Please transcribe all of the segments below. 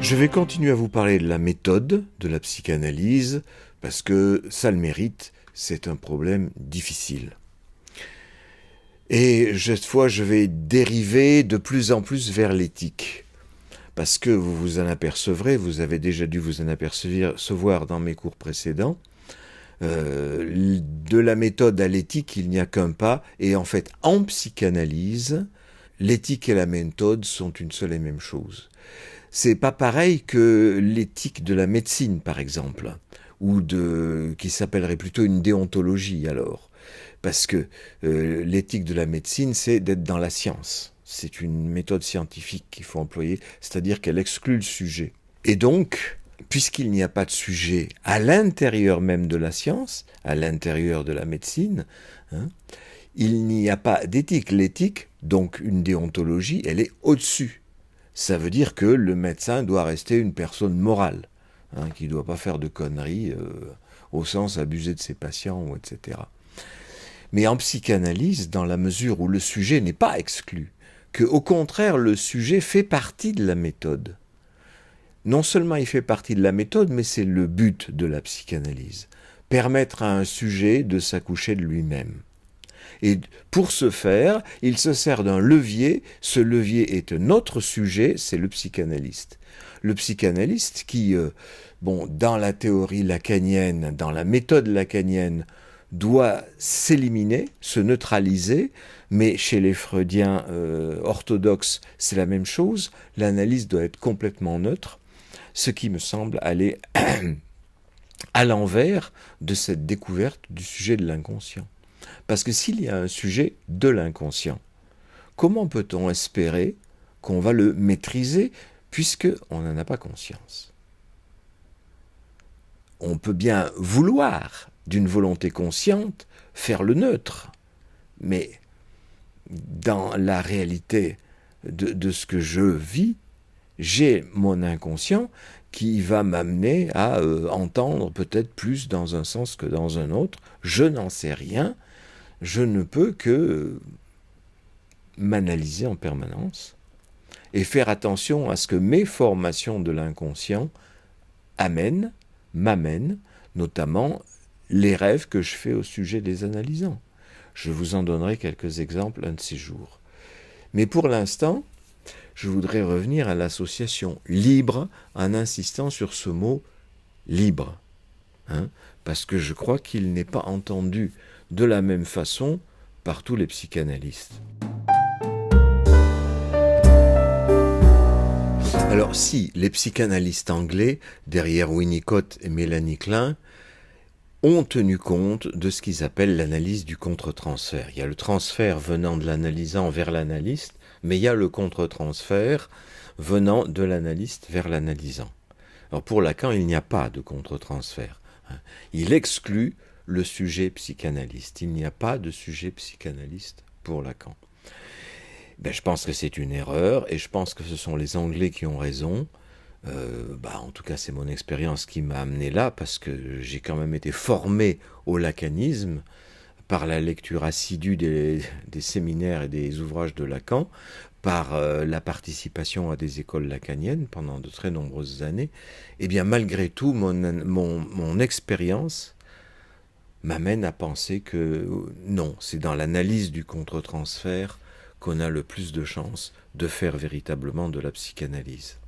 Je vais continuer à vous parler de la méthode de la psychanalyse, parce que ça le mérite, c'est un problème difficile. Et cette fois, je vais dériver de plus en plus vers l'éthique. Parce que vous vous en apercevrez, vous avez déjà dû vous en apercevoir dans mes cours précédents, de la méthode à l'éthique, il n'y a qu'un pas, et en fait, en psychanalyse, l'éthique et la méthode sont une seule et même chose. C'est pas pareil que l'éthique de la médecine, par exemple, ou qui s'appellerait plutôt une déontologie alors. Parce que l'éthique de la médecine, c'est d'être dans la science. C'est une méthode scientifique qu'il faut employer, c'est-à-dire qu'elle exclut le sujet. Et donc, puisqu'il n'y a pas de sujet à l'intérieur même de la science, à l'intérieur de la médecine, il n'y a pas d'éthique. L'éthique, donc une déontologie, elle est au-dessus. Ça veut dire que le médecin doit rester une personne morale, qui ne doit pas faire de conneries, au sens abuser de ses patients, etc. Mais en psychanalyse, dans la mesure où le sujet n'est pas exclu, qu'au contraire, le sujet fait partie de la méthode. Non seulement il fait partie de la méthode, mais c'est le but de la psychanalyse. Permettre à un sujet de s'accoucher de lui-même. Et pour ce faire, il se sert d'un levier. Ce levier est un autre sujet, c'est le psychanalyste. Le psychanalyste qui, dans la théorie lacanienne, dans la méthode lacanienne, doit s'éliminer, se neutraliser, mais chez les freudiens orthodoxes, c'est la même chose. L'analyse doit être complètement neutre, ce qui me semble aller à l'envers de cette découverte du sujet de l'inconscient. Parce que s'il y a un sujet de l'inconscient, comment peut-on espérer qu'on va le maîtriser puisqu'on n'en a pas conscience? On peut bien vouloir, d'une volonté consciente, faire le neutre, mais dans la réalité de ce que je vis, j'ai mon inconscient qui va m'amener à entendre peut-être plus dans un sens que dans un autre. Je n'en sais rien. Je ne peux que m'analyser en permanence et faire attention à ce que mes formations de l'inconscient m'amènent, notamment les rêves que je fais au sujet des analysants. Je vous en donnerai quelques exemples un de ces jours. Mais pour l'instant, je voudrais revenir à l'association libre en insistant sur ce mot libre, parce que je crois qu'il n'est pas entendu de la même façon par tous les psychanalystes. Alors si les psychanalystes anglais, derrière Winnicott et Mélanie Klein, ont tenu compte de ce qu'ils appellent l'analyse du contre-transfert. Il y a le transfert venant de l'analysant vers l'analyste, mais il y a le contre-transfert venant de l'analyste vers l'analysant. Alors pour Lacan, il n'y a pas de contre-transfert. Il exclut le sujet psychanalyste. Il n'y a pas de sujet psychanalyste pour Lacan. Je pense que c'est une erreur, et je pense que ce sont les Anglais qui ont raison. En tout cas, c'est mon expérience qui m'a amené là, parce que j'ai quand même été formé au lacanisme par la lecture assidue des séminaires et des ouvrages de Lacan, par la participation à des écoles lacaniennes pendant de très nombreuses années. Et bien malgré tout, mon expérience m'amène à penser que non, c'est dans l'analyse du contre-transfert qu'on a le plus de chances de faire véritablement de la psychanalyse.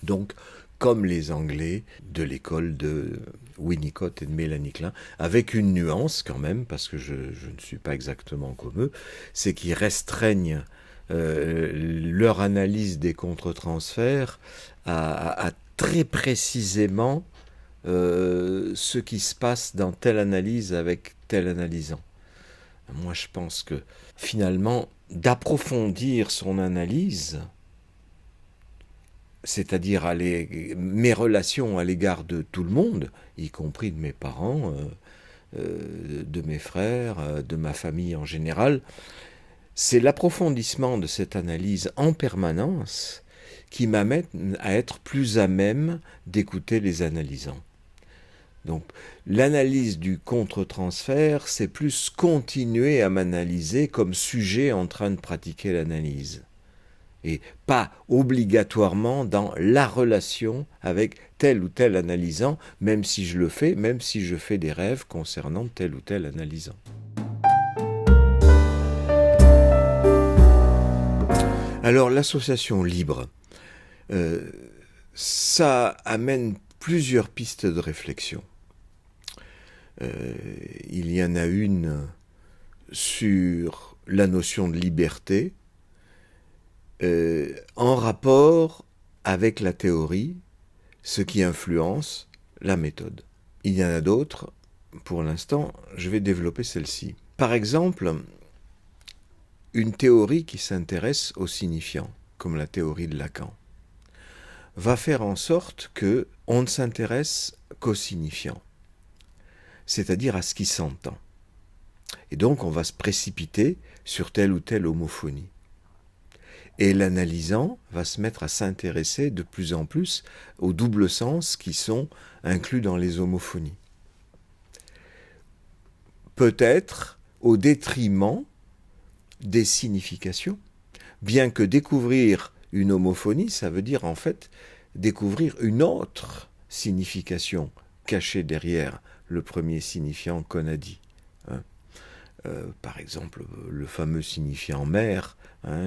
Donc, comme les Anglais de l'école de Winnicott et de Mélanie Klein, avec une nuance quand même, parce que je ne suis pas exactement comme eux, c'est qu'ils restreignent leur analyse des contre-transferts à très précisément ce qui se passe dans telle analyse avec tel analysant. Moi, je pense que finalement, d'approfondir son analyse, c'est-à-dire mes relations à l'égard de tout le monde, y compris de mes parents, de mes frères, de ma famille en général, c'est l'approfondissement de cette analyse en permanence qui m'amène à être plus à même d'écouter les analysants. Donc, l'analyse du contre-transfert, c'est plus continuer à m'analyser comme sujet en train de pratiquer l'analyse. et pas obligatoirement dans la relation avec tel ou tel analysant, même si je fais des rêves concernant tel ou tel analysant. Alors l'association libre, ça amène plusieurs pistes de réflexion. Il y en a une sur la notion de liberté, en rapport avec la théorie, ce qui influence la méthode. Il y en a d'autres, pour l'instant, je vais développer celle-ci. Par exemple, une théorie qui s'intéresse aux signifiants, comme la théorie de Lacan, va faire en sorte qu'on ne s'intéresse qu'aux signifiants, c'est-à-dire à ce qui s'entend. Et donc on va se précipiter sur telle ou telle homophonie. Et l'analysant va se mettre à s'intéresser de plus en plus aux doubles sens qui sont inclus dans les homophonies. Peut-être au détriment des significations, bien que découvrir une homophonie, ça veut dire en fait découvrir une autre signification cachée derrière le premier signifiant qu'on a dit. Par exemple, le fameux signifiant mer,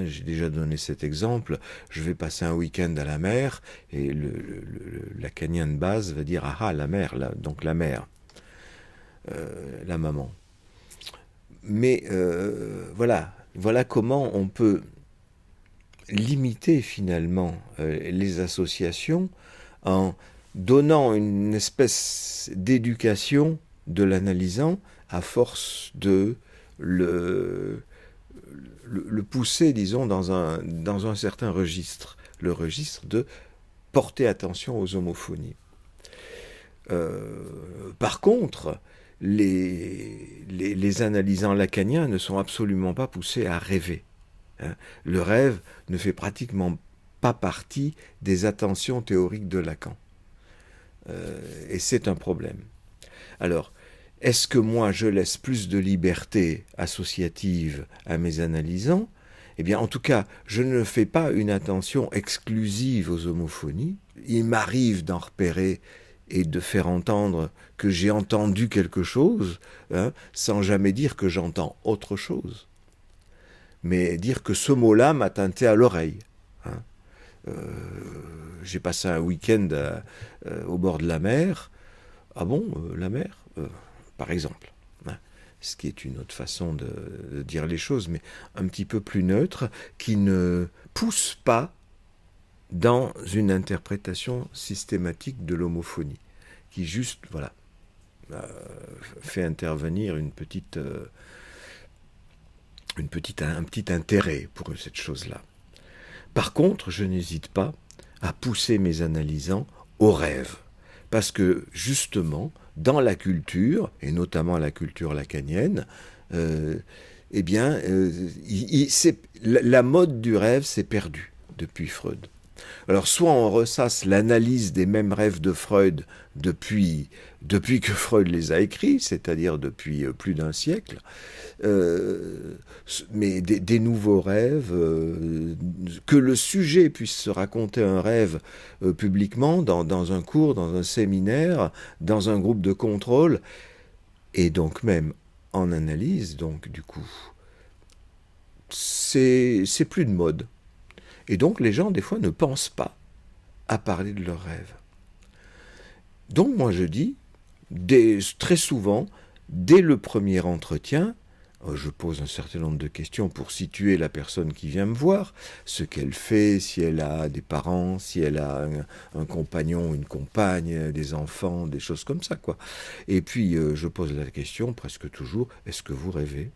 j'ai déjà donné cet exemple, je vais passer un week-end à la mer, et lacanien de base va dire « Ah, la mer », donc la mère, la maman. Mais voilà comment on peut limiter finalement les associations en donnant une espèce d'éducation de l'analysant à force de le pousser, disons, dans un certain registre, le registre de porter attention aux homophonies. Par contre, les analysants lacaniens ne sont absolument pas poussés à rêver. Le rêve ne fait pratiquement pas partie des attentions théoriques de Lacan. Et c'est un problème. Alors, est-ce que moi je laisse plus de liberté associative à mes analysants ? Eh bien, en tout cas, je ne fais pas une attention exclusive aux homophonies. Il m'arrive d'en repérer et de faire entendre que j'ai entendu quelque chose, sans jamais dire que j'entends autre chose. Mais dire que ce mot-là m'a tinté à l'oreille. J'ai passé un week-end au bord de la mer. Ah bon, la mer par exemple. Ce qui est une autre façon de dire les choses, mais un petit peu plus neutre, qui ne pousse pas dans une interprétation systématique de l'homophonie, qui juste, fait intervenir un petit intérêt pour cette chose-là. Par contre, je n'hésite pas à pousser mes analysants au rêve, parce que justement, dans la culture, et notamment la culture lacanienne, la mode du rêve s'est perdue depuis Freud. Alors soit on ressasse l'analyse des mêmes rêves de Freud depuis que Freud les a écrits, c'est-à-dire depuis plus d'un siècle, mais des nouveaux rêves, que le sujet puisse se raconter un rêve publiquement, dans un cours, dans un séminaire, dans un groupe de contrôle, et donc même en analyse, donc du coup, c'est plus de mode. Et donc les gens, des fois, ne pensent pas à parler de leurs rêves. Donc moi je dis, très souvent, dès le premier entretien, je pose un certain nombre de questions pour situer la personne qui vient me voir, ce qu'elle fait, si elle a des parents, si elle a un compagnon, une compagne, des enfants, des choses comme ça, quoi. Et puis je pose la question presque toujours, est-ce que vous rêvez ?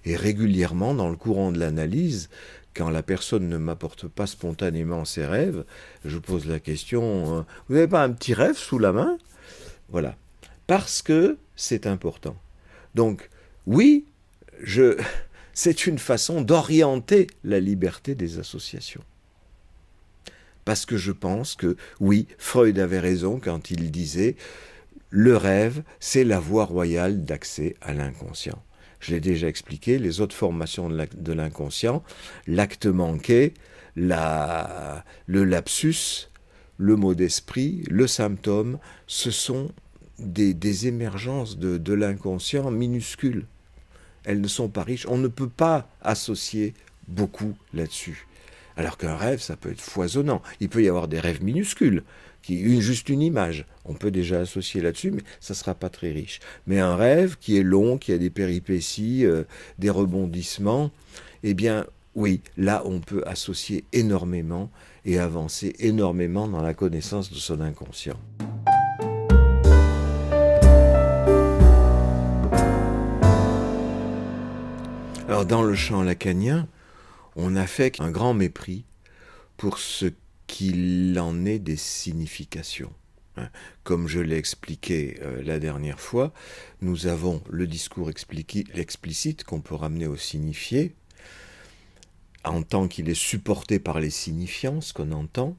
Et régulièrement, dans le courant de l'analyse, quand la personne ne m'apporte pas spontanément ses rêves, je pose la question, vous n'avez pas un petit rêve sous la main ? Voilà. Parce que c'est important. Donc, oui, c'est une façon d'orienter la liberté des associations. Parce que je pense que, oui, Freud avait raison quand il disait « Le rêve, c'est la voie royale d'accès à l'inconscient ». Je l'ai déjà expliqué, les autres formations de l'inconscient, l'acte manqué, le lapsus, le mot d'esprit, le symptôme, ce sont des émergences de l'inconscient minuscules. Elles ne sont pas riches. On ne peut pas associer beaucoup là-dessus. Alors qu'un rêve, ça peut être foisonnant. Il peut y avoir des rêves minuscules, juste une image. On peut déjà associer là-dessus, mais ça ne sera pas très riche. Mais un rêve qui est long, qui a des péripéties, des rebondissements, eh bien, oui, là, on peut associer énormément et avancer énormément dans la connaissance de son inconscient. Alors, dans le champ lacanien, on a fait un grand mépris pour ce qu'il en est des significations. Comme je l'ai expliqué la dernière fois, nous avons le discours explicite qu'on peut ramener au signifié, en tant qu'il est supporté par les signifiants, ce qu'on entend.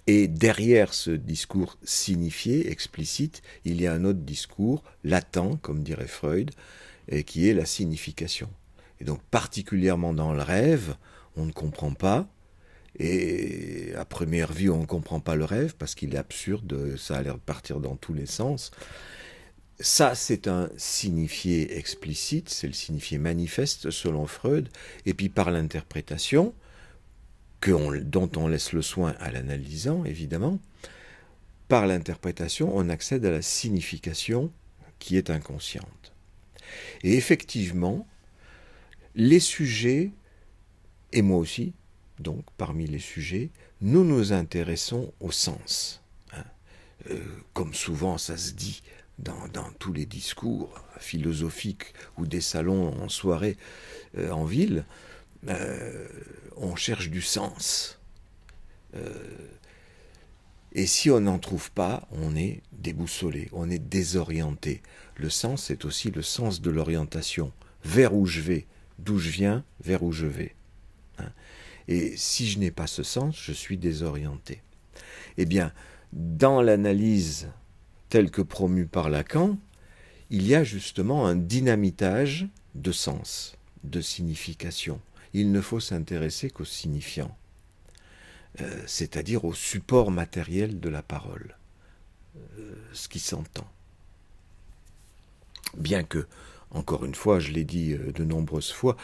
Et derrière ce discours signifié, explicite, il y a un autre discours, latent, comme dirait Freud, et qui est la signification. Et donc particulièrement dans le rêve, on ne comprend pas, et à première vue on ne comprend pas le rêve parce qu'il est absurde, ça a l'air de partir dans tous les sens. Ça c'est un signifié explicite, c'est le signifié manifeste selon Freud, et puis par l'interprétation, dont on laisse le soin à l'analysant évidemment, par l'interprétation on accède à la signification qui est inconsciente. Et effectivement, les sujets, et moi aussi, donc parmi les sujets, nous nous intéressons au sens. Comme souvent ça se dit dans tous les discours philosophiques ou des salons en soirée en ville, on cherche du sens. Et si on n'en trouve pas, on est déboussolé, on est désorienté. Le sens, c'est aussi le sens de l'orientation. Vers où je vais, d'où je viens, vers où je vais. Et si je n'ai pas ce sens, je suis désorienté. Eh bien, dans l'analyse telle que promue par Lacan, il y a justement un dynamitage de sens, de signification. Il ne faut s'intéresser qu'aux signifiants, c'est-à-dire au support matériel de la parole, ce qui s'entend. Bien que, encore une fois, je l'ai dit de nombreuses fois,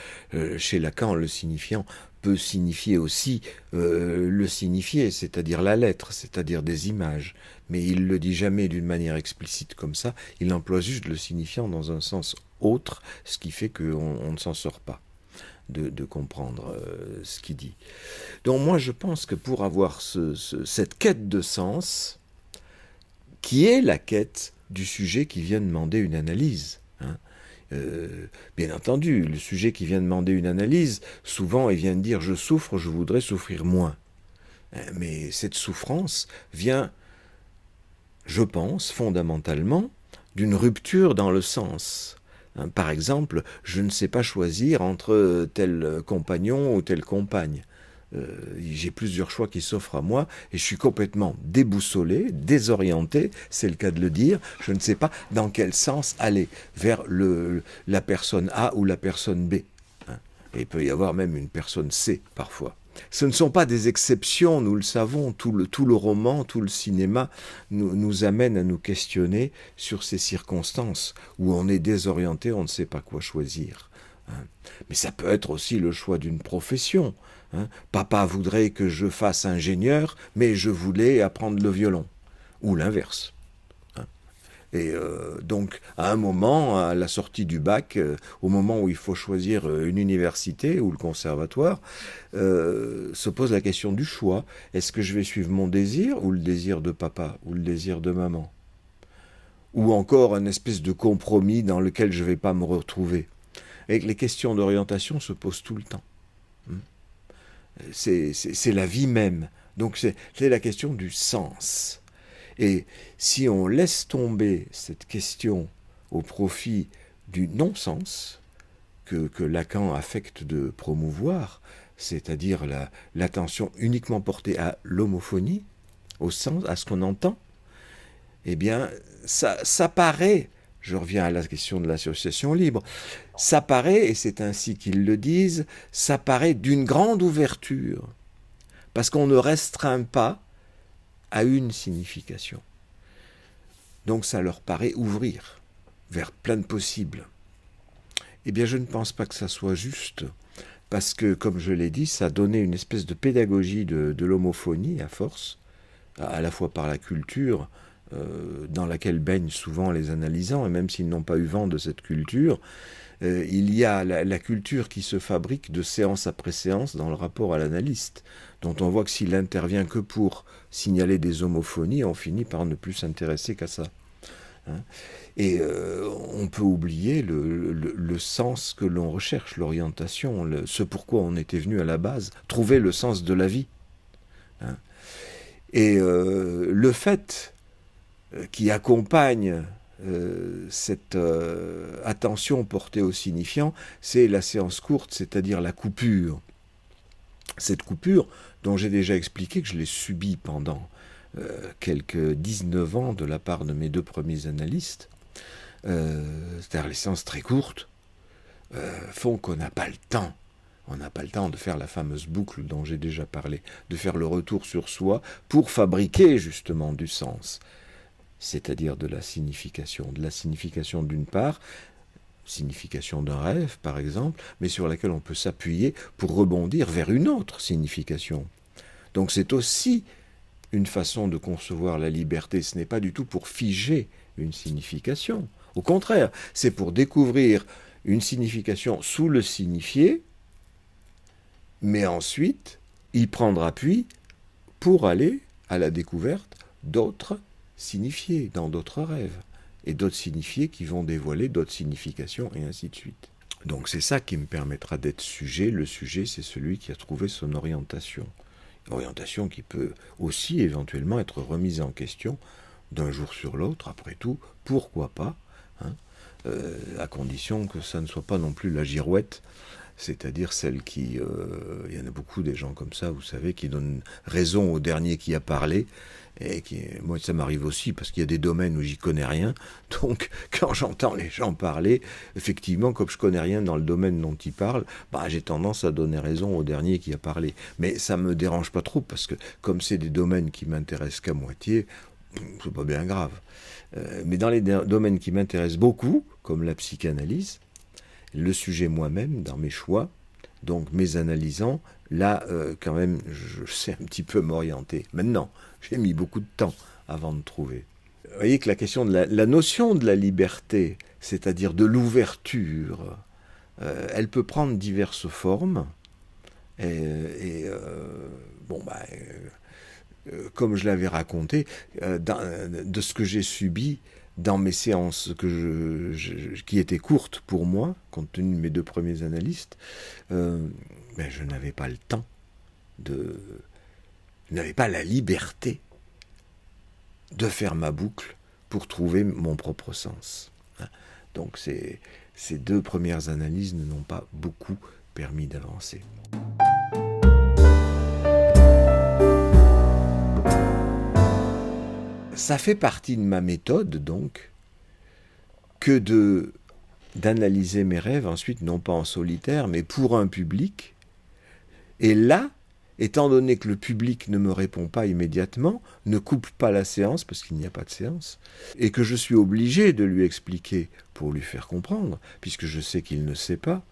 chez Lacan, le signifiant peut signifier aussi le signifié, c'est-à-dire la lettre, c'est-à-dire des images. Mais il ne le dit jamais d'une manière explicite comme ça, il emploie juste le signifiant dans un sens autre, ce qui fait qu'on ne s'en sort pas de comprendre ce qu'il dit. Donc moi je pense que pour avoir cette quête de sens, qui est la quête du sujet qui vient demander une analyse, bien entendu, le sujet qui vient demander une analyse, souvent il vient de dire « je souffre, je voudrais souffrir moins ». Mais cette souffrance vient, je pense, fondamentalement, d'une rupture dans le sens. Par exemple, je ne sais pas choisir entre tel compagnon ou telle compagne. J'ai plusieurs choix qui s'offrent à moi et je suis complètement déboussolé, désorienté, c'est le cas de le dire. Je ne sais pas dans quel sens aller, vers la personne A ou la personne B. Et il peut y avoir même une personne C parfois. Ce ne sont pas des exceptions, nous le savons, tout le roman, tout le cinéma nous amène à nous questionner sur ces circonstances où on est désorienté, on ne sait pas quoi choisir. Mais ça peut être aussi le choix d'une profession. Papa voudrait que je fasse ingénieur, mais je voulais apprendre le violon. Ou l'inverse. Et donc, à un moment, à la sortie du bac, au moment où il faut choisir une université ou le conservatoire, se pose la question du choix. Est-ce que je vais suivre mon désir ou le désir de papa ou le désir de maman? Ou encore une espèce de compromis dans lequel je ne vais pas me retrouver. Et les questions d'orientation se posent tout le temps. C'est la vie même. Donc c'est la question du sens. Et si on laisse tomber cette question au profit du non-sens que Lacan affecte de promouvoir, c'est-à-dire l'attention uniquement portée à l'homophonie, au sens, à ce qu'on entend, eh bien, ça paraît je reviens à la question de l'association libre, ça paraît, et c'est ainsi qu'ils le disent, ça paraît d'une grande ouverture, parce qu'on ne restreint pas à une signification. Donc ça leur paraît ouvrir vers plein de possibles. Eh bien, je ne pense pas que ça soit juste, parce que, comme je l'ai dit, ça donnait une espèce de pédagogie de l'homophonie à force, à la fois par la culture, dans laquelle baignent souvent les analysants, et même s'ils n'ont pas eu vent de cette culture, il y a la culture qui se fabrique de séance après séance dans le rapport à l'analyste, dont on voit que s'il intervient que pour signaler des homophonies, on finit par ne plus s'intéresser qu'à ça. Et on peut oublier le sens que l'on recherche, l'orientation, ce pourquoi on était venu à la base, trouver le sens de la vie. Et le fait qui accompagne cette attention portée au signifiant, c'est la séance courte, c'est-à-dire la coupure. Cette coupure, dont j'ai déjà expliqué que je l'ai subie pendant quelques 19 ans de la part de mes deux premiers analystes, c'est-à-dire les séances très courtes, font qu'on n'a pas le temps. On n'a pas le temps de faire la fameuse boucle dont j'ai déjà parlé, de faire le retour sur soi pour fabriquer justement du sens, c'est-à-dire de la signification d'une part, signification d'un rêve par exemple, mais sur laquelle on peut s'appuyer pour rebondir vers une autre signification. Donc c'est aussi une façon de concevoir la liberté, ce n'est pas du tout pour figer une signification, au contraire, c'est pour découvrir une signification sous le signifié, mais ensuite y prendre appui pour aller à la découverte d'autres signifiés dans d'autres rêves, et d'autres signifiés qui vont dévoiler d'autres significations, et ainsi de suite. Donc c'est ça qui me permettra d'être sujet. Le sujet, c'est celui qui a trouvé son orientation. Orientation qui peut aussi éventuellement être remise en question d'un jour sur l'autre, après tout, pourquoi pas, à condition que ça ne soit pas non plus la girouette, c'est-à-dire celle qui... il y en a beaucoup des gens comme ça, vous savez, qui donnent raison au dernier qui a parlé, et moi ça m'arrive aussi, parce qu'il y a des domaines où j'y connais rien, donc quand j'entends les gens parler, effectivement, comme je connais rien dans le domaine dont ils parlent, j'ai tendance à donner raison au dernier qui a parlé. Mais ça me dérange pas trop, parce que comme c'est des domaines qui m'intéressent qu'à moitié, c'est pas bien grave. Mais dans les domaines qui m'intéressent beaucoup, comme la psychanalyse, le sujet moi-même, dans mes choix, donc mes analysants, là, quand même, je sais un petit peu m'orienter. Maintenant, j'ai mis beaucoup de temps avant de trouver. Vous voyez que la question de la notion de la liberté, c'est-à-dire de l'ouverture, elle peut prendre diverses formes. Comme je l'avais raconté, de ce que j'ai subi dans mes séances qui étaient courtes pour moi, compte tenu de mes deux premiers analystes, je n'avais pas le temps je n'avais pas la liberté de faire ma boucle pour trouver mon propre sens. Donc ces deux premières analyses ne m'ont pas beaucoup permis d'avancer. Ça fait partie de ma méthode, donc, que d'analyser mes rêves, ensuite, non pas en solitaire, mais pour un public. Et là, étant donné que le public ne me répond pas immédiatement, ne coupe pas la séance, parce qu'il n'y a pas de séance, et que je suis obligé de lui expliquer pour lui faire comprendre, puisque je sais qu'il ne sait pas.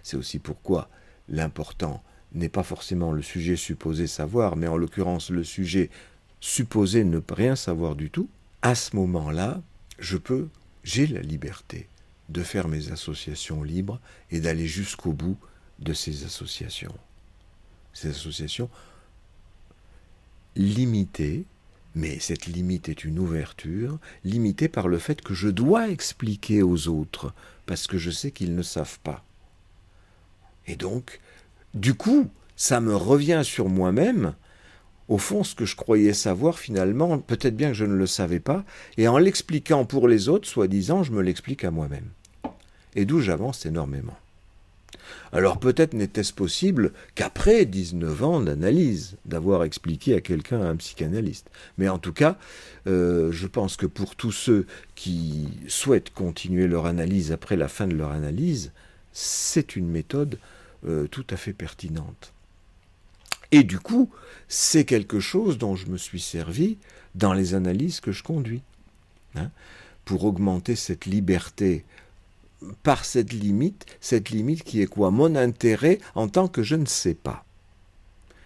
C'est aussi pourquoi l'important n'est pas forcément le sujet supposé savoir, mais en l'occurrence le sujet supposé ne rien savoir du tout. À ce moment-là, j'ai la liberté de faire mes associations libres et d'aller jusqu'au bout de ces associations. Ces associations limitées, mais cette limite est une ouverture, limitée par le fait que je dois expliquer aux autres, parce que je sais qu'ils ne savent pas. Et donc, du coup, ça me revient sur moi-même. Au fond, ce que je croyais savoir, finalement, peut-être bien que je ne le savais pas, et en l'expliquant pour les autres, soi-disant, je me l'explique à moi-même. Et d'où j'avance énormément. Alors peut-être n'était-ce possible qu'après 19 ans d'analyse, d'avoir expliqué à quelqu'un, à un psychanalyste. Mais en tout cas, je pense que pour tous ceux qui souhaitent continuer leur analyse après la fin de leur analyse, c'est une méthode tout à fait pertinente. Et du coup, c'est quelque chose dont je me suis servi dans les analyses que je conduis, hein, pour augmenter cette liberté par cette limite qui est quoi? Mon intérêt en tant que je ne sais pas.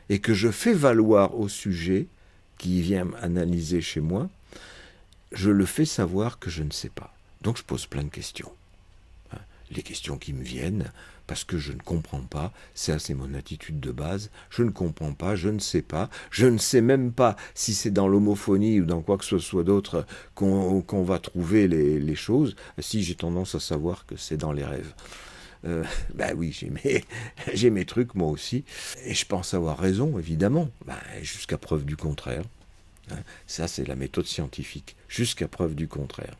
Et que je fais valoir au sujet qui vient analyser chez moi, je le fais savoir que je ne sais pas. Donc je pose plein de questions. Les questions qui me viennent, parce que je ne comprends pas, ça c'est mon attitude de base, je ne comprends pas, je ne sais même pas si c'est dans l'homophonie ou dans quoi que ce soit d'autre qu'on va trouver les choses, si j'ai tendance à savoir que c'est dans les rêves. Ben oui, j'ai mes trucs moi aussi, et je pense avoir raison, évidemment, jusqu'à preuve du contraire. Ça c'est la méthode scientifique, jusqu'à preuve du contraire.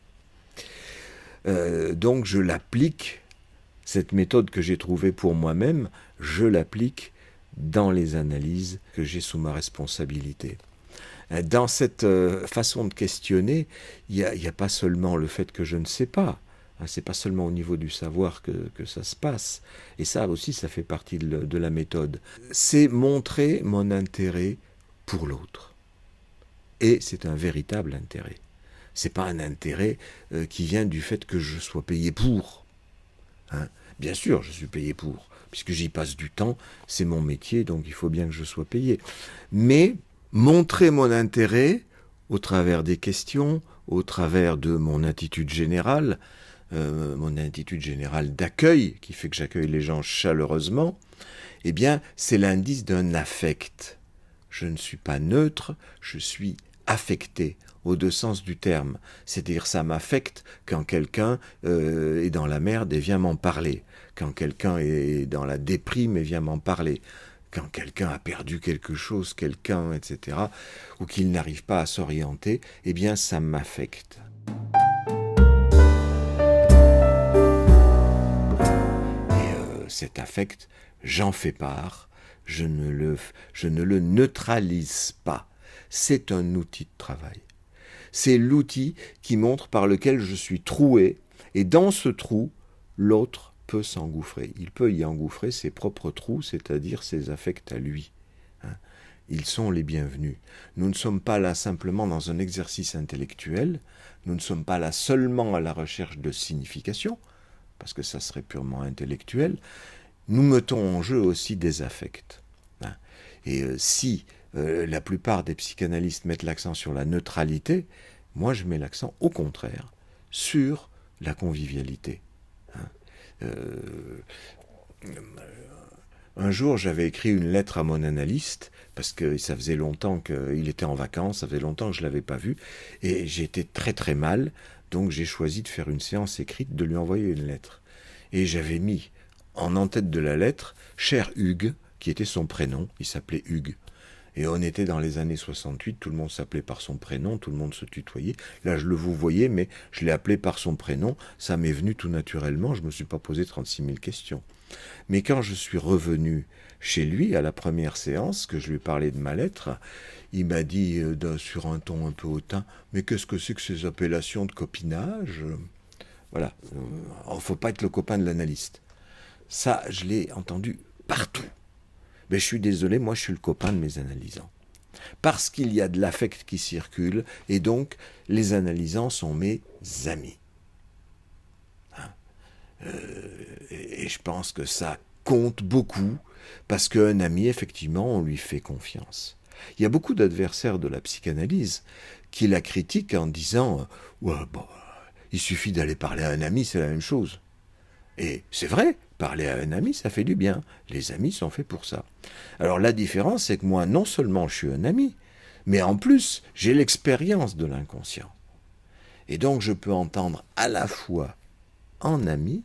Donc je l'applique, cette méthode que j'ai trouvée pour moi-même, je l'applique dans les analyses que j'ai sous ma responsabilité. Dans cette façon de questionner, il n'y a pas seulement le fait que je ne sais pas, c'est pas seulement au niveau du savoir que ça se passe, et ça aussi ça fait partie de la méthode. C'est montrer mon intérêt pour l'autre. Et c'est un véritable intérêt. C'est pas un intérêt qui vient du fait que je sois payé pour. Bien sûr, je suis payé pour, puisque j'y passe du temps, c'est mon métier, donc il faut bien que je sois payé. Mais montrer mon intérêt au travers des questions, au travers de mon attitude générale d'accueil, qui fait que j'accueille les gens chaleureusement, eh bien, c'est l'indice d'un affect. Je ne suis pas neutre, je suis affecté, aux deux sens du terme. C'est-à-dire ça m'affecte quand quelqu'un est dans la merde et vient m'en parler, quand quelqu'un est dans la déprime et vient m'en parler, quand quelqu'un a perdu quelque chose, etc., ou qu'il n'arrive pas à s'orienter, eh bien ça m'affecte. Et cet affect, j'en fais part, je ne le neutralise pas. C'est un outil de travail. C'est l'outil qui montre par lequel je suis troué, et dans ce trou, l'autre peut s'engouffrer. Il peut y engouffrer ses propres trous, c'est-à-dire ses affects à lui. Ils sont les bienvenus. Nous ne sommes pas là simplement dans un exercice intellectuel, nous ne sommes pas là seulement à la recherche de signification, parce que ça serait purement intellectuel, nous mettons en jeu aussi des affects. Et si la plupart des psychanalystes mettent l'accent sur la neutralité, moi je mets l'accent au contraire sur la convivialité. Un jour j'avais écrit une lettre à mon analyste, parce que ça faisait longtemps qu'il était en vacances, ça faisait longtemps que je ne l'avais pas vu, et j'étais très très mal, donc j'ai choisi de faire une séance écrite, de lui envoyer une lettre. Et j'avais mis en en-tête de la lettre « Cher Hugues », qui était son prénom, il s'appelait Hugues. Et on était dans les années 68, tout le monde s'appelait par son prénom, tout le monde se tutoyait. Là, je le vous voyais, mais je l'ai appelé par son prénom. Ça m'est venu tout naturellement, je ne me suis pas posé 36 000 questions. Mais quand je suis revenu chez lui, à la première séance, que je lui parlais de ma lettre, il m'a dit, sur un ton un peu hautain, « Mais qu'est-ce que c'est que ces appellations de copinage ?» Voilà, il ne faut pas être le copain de l'analyste. Ça, je l'ai entendu partout. Mais je suis désolé, moi je suis le copain de mes analysants. Parce qu'il y a de l'affect qui circule, et donc les analysants sont mes amis. Et je pense que ça compte beaucoup, parce qu'un ami, effectivement, on lui fait confiance. Il y a beaucoup d'adversaires de la psychanalyse qui la critiquent en disant « Ouais, bon, il suffit d'aller parler à un ami, c'est la même chose. » Et c'est vrai, parler à un ami, ça fait du bien. Les amis sont faits pour ça. Alors la différence, c'est que moi, non seulement je suis un ami, mais en plus, j'ai l'expérience de l'inconscient. Et donc, je peux entendre à la fois en ami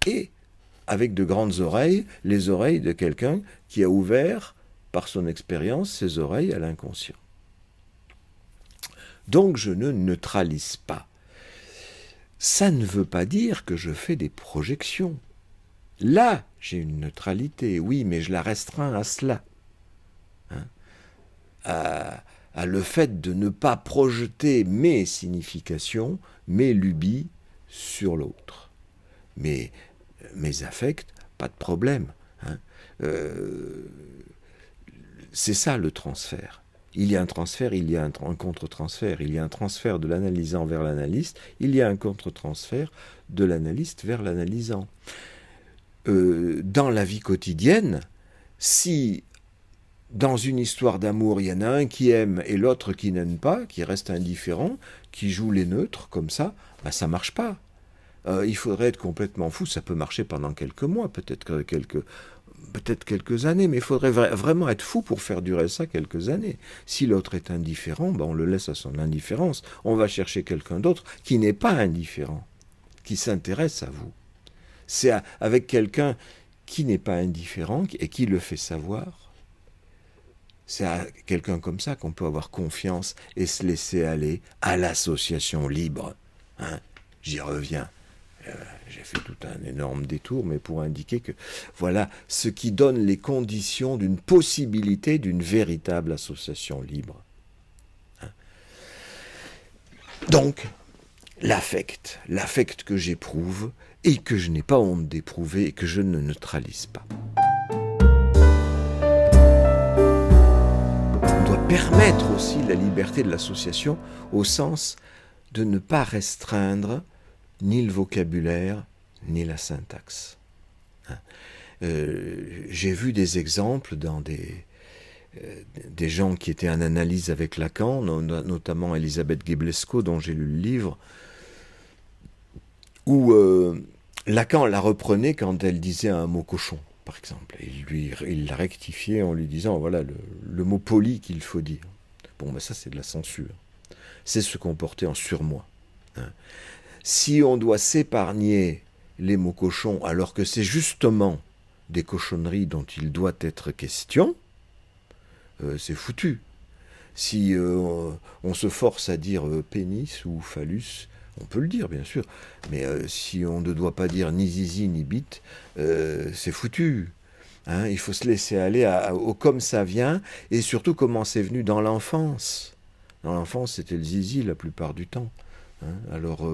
et, avec de grandes oreilles, les oreilles de quelqu'un qui a ouvert, par son expérience, ses oreilles à l'inconscient. Donc, je ne neutralise pas. Ça ne veut pas dire que je fais des projections. Là, j'ai une neutralité, oui, mais je la restreins à cela. Hein, à le fait de ne pas projeter mes significations, mes lubies sur l'autre. Mais mes affects, pas de problème. Hein. C'est ça le transfert. Il y a un transfert, il y a un contre-transfert. Il y a un transfert de l'analysant vers l'analyste, il y a un contre-transfert de l'analyste vers l'analysant. Dans la vie quotidienne, si dans une histoire d'amour, il y en a un qui aime et l'autre qui n'aime pas, qui reste indifférent, qui joue les neutres comme ça, ben ça marche pas. Il faudrait être complètement fou, ça peut marcher pendant quelques mois, peut-être quelques années, mais il faudrait vraiment être fou pour faire durer ça quelques années. Si l'autre est indifférent, ben on le laisse à son indifférence. On va chercher quelqu'un d'autre qui n'est pas indifférent, qui s'intéresse à vous. C'est avec quelqu'un qui n'est pas indifférent et qui le fait savoir. C'est à quelqu'un comme ça qu'on peut avoir confiance et se laisser aller à l'association libre. Hein, j'y reviens. J'ai fait tout un énorme détour, mais pour indiquer que voilà ce qui donne les conditions d'une possibilité d'une véritable association libre. Hein. Donc, l'affect que j'éprouve et que je n'ai pas honte d'éprouver et que je ne neutralise pas. On doit permettre aussi la liberté de l'association au sens de ne pas restreindre ni le vocabulaire, ni la syntaxe. J'ai vu des exemples dans des gens qui étaient en analyse avec Lacan, notamment Elisabeth Geblesco, dont j'ai lu le livre, où Lacan la reprenait quand elle disait un mot cochon, par exemple. Et il la rectifiait en lui disant, voilà, le mot poli qu'il faut dire. Bon, ben ça, c'est de la censure. C'est se comporter en surmoi. Hein. Si on doit s'épargner les mots cochons, alors que c'est justement des cochonneries dont il doit être question, c'est foutu. Si on se force à dire pénis ou phallus, on peut le dire bien sûr, mais si on ne doit pas dire ni zizi ni bite, c'est foutu. Hein, il faut se laisser aller au comme ça vient, et surtout comment c'est venu dans l'enfance. Dans l'enfance, c'était le zizi la plupart du temps. Hein, alors,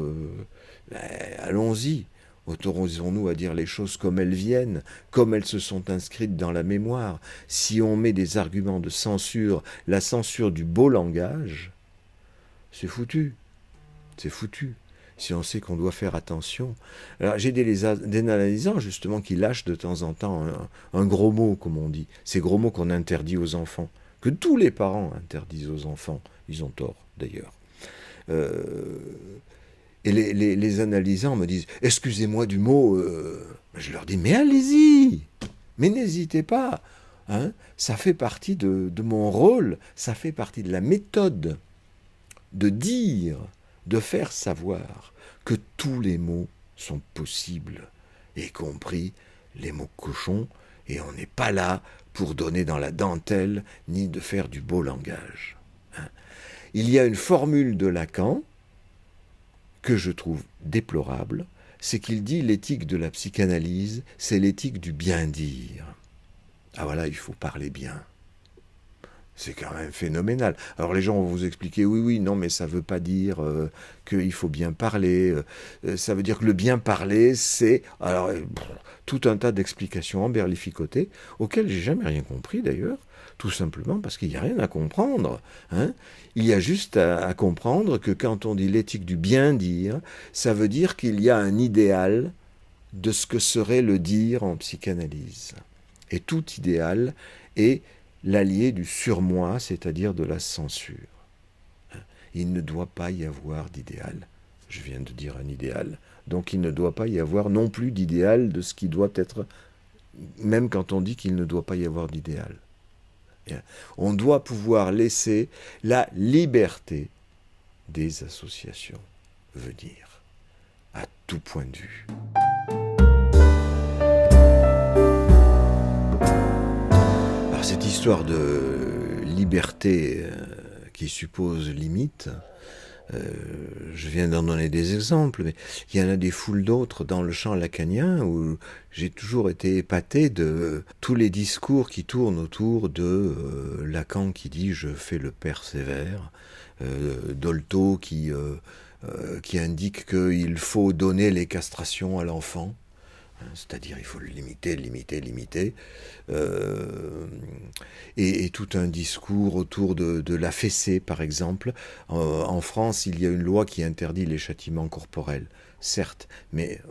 allons-y, autorisons-nous à dire les choses comme elles viennent, comme elles se sont inscrites dans la mémoire. Si on met des arguments de censure, la censure du beau langage, c'est foutu. C'est foutu. Si on sait qu'on doit faire attention. Alors, j'ai des analysants, justement, qui lâchent de temps en temps un gros mot, comme on dit. Ces gros mots qu'on interdit aux enfants, que tous les parents interdisent aux enfants. Ils ont tort, d'ailleurs. Et les analysants me disent « Excusez-moi du mot Je leur dis « Mais allez-y, mais n'hésitez pas. Hein, ça fait partie de mon rôle, ça fait partie de la méthode de dire, de faire savoir que tous les mots sont possibles, y compris les mots cochons, et on n'est pas là pour donner dans la dentelle ni de faire du beau langage. Hein. Il y a une formule de Lacan que je trouve déplorable, c'est qu'il dit l'éthique de la psychanalyse, c'est l'éthique du bien dire. Ah voilà, il faut parler bien. C'est quand même phénoménal. Alors les gens vont vous expliquer, oui, non, mais ça ne veut pas dire qu'il faut bien parler. Ça veut dire que le bien parler, c'est... Alors, tout un tas d'explications emberlificotées, auxquelles j'ai jamais rien compris d'ailleurs, tout simplement parce qu'il n'y a rien à comprendre. Hein. Il y a juste à comprendre que quand on dit l'éthique du bien dire, ça veut dire qu'il y a un idéal de ce que serait le dire en psychanalyse. Et tout idéal est l'allié du surmoi, c'est-à-dire de la censure. Il ne doit pas y avoir d'idéal. Je viens de dire un idéal. Donc il ne doit pas y avoir non plus d'idéal de ce qui doit être, même quand on dit qu'il ne doit pas y avoir d'idéal. On doit pouvoir laisser la liberté des associations venir, à tout point de vue. Alors cette histoire de liberté qui suppose limite, Je viens d'en donner des exemples, mais il y en a des foules d'autres dans le champ lacanien où j'ai toujours été épaté de tous les discours qui tournent autour de Lacan qui dit « je fais le père sévère », Dolto qui indique qu'il faut donner les castrations à l'enfant, c'est-à-dire il faut le limiter, et tout un discours autour de la fessée, par exemple. En France, il y a une loi qui interdit les châtiments corporels, certes, mais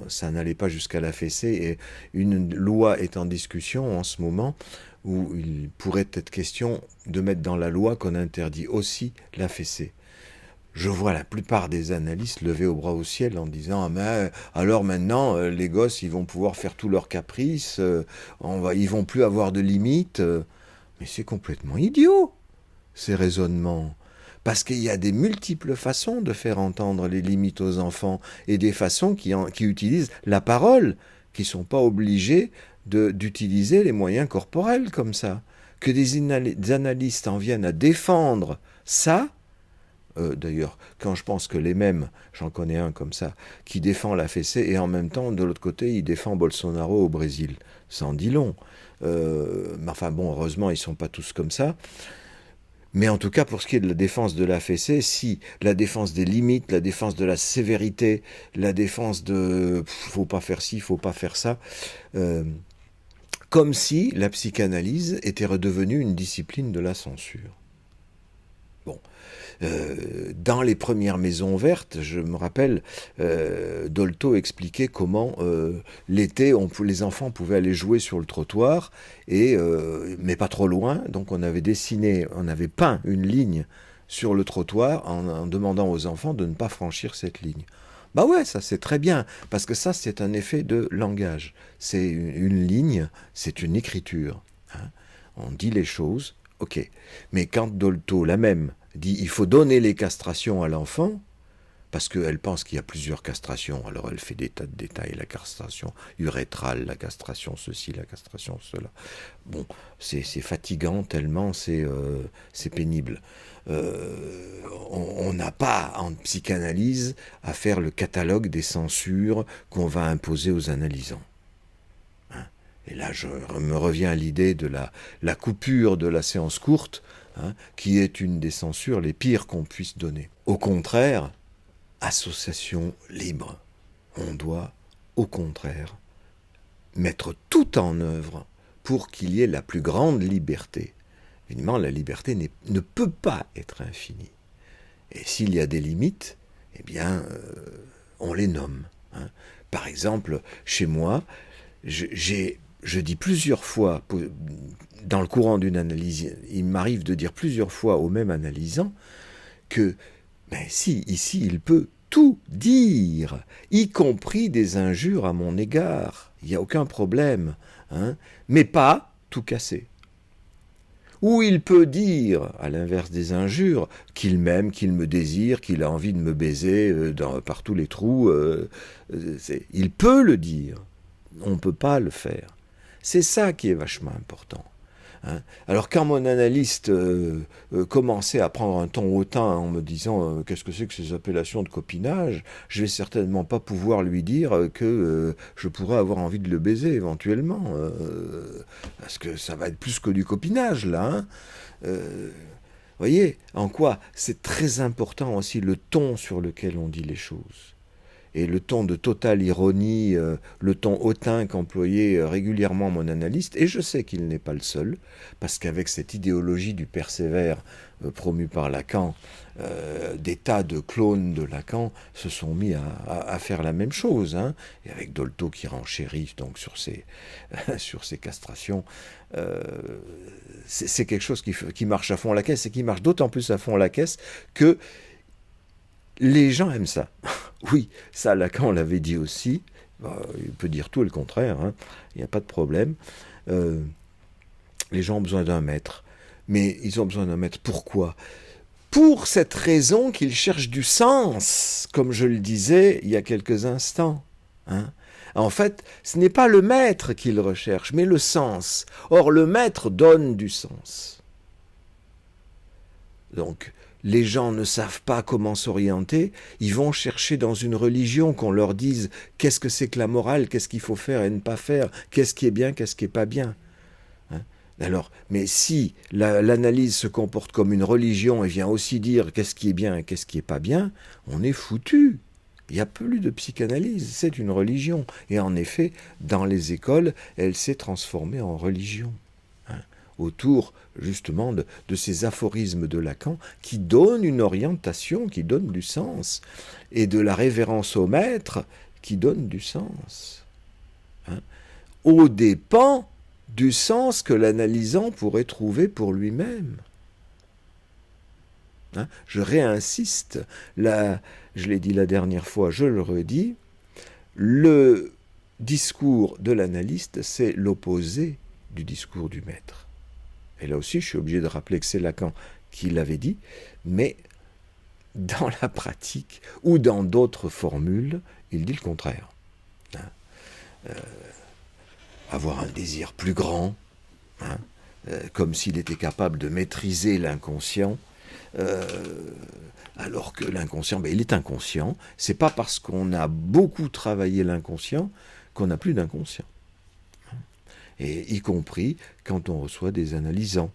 ça n'allait pas jusqu'à la fessée, et une loi est en discussion en ce moment où il pourrait être question de mettre dans la loi qu'on interdit aussi la fessée. Je vois la plupart des analystes lever au bras au ciel en disant ah mais alors maintenant les gosses ils vont pouvoir faire tous leurs caprices, ils vont plus avoir de limites. Mais c'est complètement idiot ces raisonnements. Parce qu'il y a des multiples façons de faire entendre les limites aux enfants et des façons qui utilisent la parole, qui ne sont pas obligées d'utiliser les moyens corporels comme ça. Que des analystes en viennent à défendre ça. D'ailleurs, quand je pense que les mêmes, j'en connais un comme ça, qui défend la fessée et en même temps, de l'autre côté, il défend Bolsonaro au Brésil. Ça en dit long. Mais enfin bon, heureusement, ils ne sont pas tous comme ça. Mais en tout cas, pour ce qui est de la défense de la fessée, si la défense des limites, la défense de la sévérité, la défense de faut pas faire ci, faut pas faire ça, comme si la psychanalyse était redevenue une discipline de la censure. Bon. Dans les premières maisons vertes, je me rappelle, Dolto expliquait comment l'été, les enfants pouvaient aller jouer sur le trottoir, mais pas trop loin. Donc on avait peint une ligne sur le trottoir en demandant aux enfants de ne pas franchir cette ligne. Bah ouais, ça c'est très bien, parce que ça c'est un effet de langage. C'est une ligne, c'est une écriture. Hein. On dit les choses, ok. Mais quand Dolto, la même, dit il faut donner les castrations à l'enfant, parce qu'elle pense qu'il y a plusieurs castrations, alors elle fait des tas de détails, la castration urétrale, la castration ceci, la castration cela. Bon, c'est fatigant tellement c'est pénible. On n'a pas en psychanalyse à faire le catalogue des censures qu'on va imposer aux analysants. Et là, je me reviens à l'idée de la coupure de la séance courte, qui est une des censures les pires qu'on puisse donner. Au contraire, association libre. On doit, au contraire, mettre tout en œuvre pour qu'il y ait la plus grande liberté. Évidemment, la liberté ne peut pas être infinie. Et s'il y a des limites, eh bien, on les nomme. Par exemple, chez moi, je dis plusieurs fois, dans le courant d'une analyse, il m'arrive de dire plusieurs fois au même analysant que, si, ici, il peut tout dire, y compris des injures à mon égard. Il n'y a aucun problème, mais pas tout casser. Ou il peut dire, à l'inverse des injures, qu'il m'aime, qu'il me désire, qu'il a envie de me baiser par tous les trous. Il peut le dire. On ne peut pas le faire. C'est ça qui est vachement important. Alors quand mon analyste commençait à prendre un ton hautain en me disant qu'est-ce que c'est que ces appellations de copinage, je vais certainement pas pouvoir lui dire que je pourrais avoir envie de le baiser éventuellement, parce que ça va être plus que du copinage là. Voyez, en quoi c'est très important aussi le ton sur lequel on dit les choses. Et le ton de totale ironie, le ton hautain qu'employait régulièrement mon analyste, et je sais qu'il n'est pas le seul, parce qu'avec cette idéologie du persévère promue par Lacan, des tas de clones de Lacan se sont mis à faire la même chose, et avec Dolto qui renchérit donc sur ces castrations, c'est quelque chose qui marche à fond la caisse, et qui marche d'autant plus à fond la caisse que les gens aiment ça. Oui, ça, Lacan l'avait dit aussi. Il peut dire tout et le contraire, il n'y a pas de problème. Les gens ont besoin d'un maître. Mais ils ont besoin d'un maître. Pourquoi ? Pour cette raison qu'ils cherchent du sens, comme je le disais il y a quelques instants. En fait, ce n'est pas le maître qu'ils recherchent, mais le sens. Or, le maître donne du sens. Donc, les gens ne savent pas comment s'orienter, ils vont chercher dans une religion qu'on leur dise qu'est-ce que c'est que la morale, qu'est-ce qu'il faut faire et ne pas faire, qu'est-ce qui est bien, qu'est-ce qui n'est pas bien. Alors, mais si l'analyse se comporte comme une religion et vient aussi dire qu'est-ce qui est bien et qu'est-ce qui n'est pas bien, on est foutu. Il n'y a plus de psychanalyse, c'est une religion. Et en effet, dans les écoles, elle s'est transformée en religion. Autour, justement, de ces aphorismes de Lacan qui donnent une orientation, qui donnent du sens, et de la révérence au maître qui donne du sens. Aux dépens du sens que l'analysant pourrait trouver pour lui-même. Je réinsiste, je l'ai dit la dernière fois, je le redis, le discours de l'analyste, c'est l'opposé du discours du maître. Et là aussi, je suis obligé de rappeler que c'est Lacan qui l'avait dit, mais dans la pratique ou dans d'autres formules, il dit le contraire. Avoir un désir plus grand, comme s'il était capable de maîtriser l'inconscient, alors que l'inconscient, il est inconscient. C'est pas parce qu'on a beaucoup travaillé l'inconscient qu'on n'a plus d'inconscient. Et y compris quand on reçoit des analysants.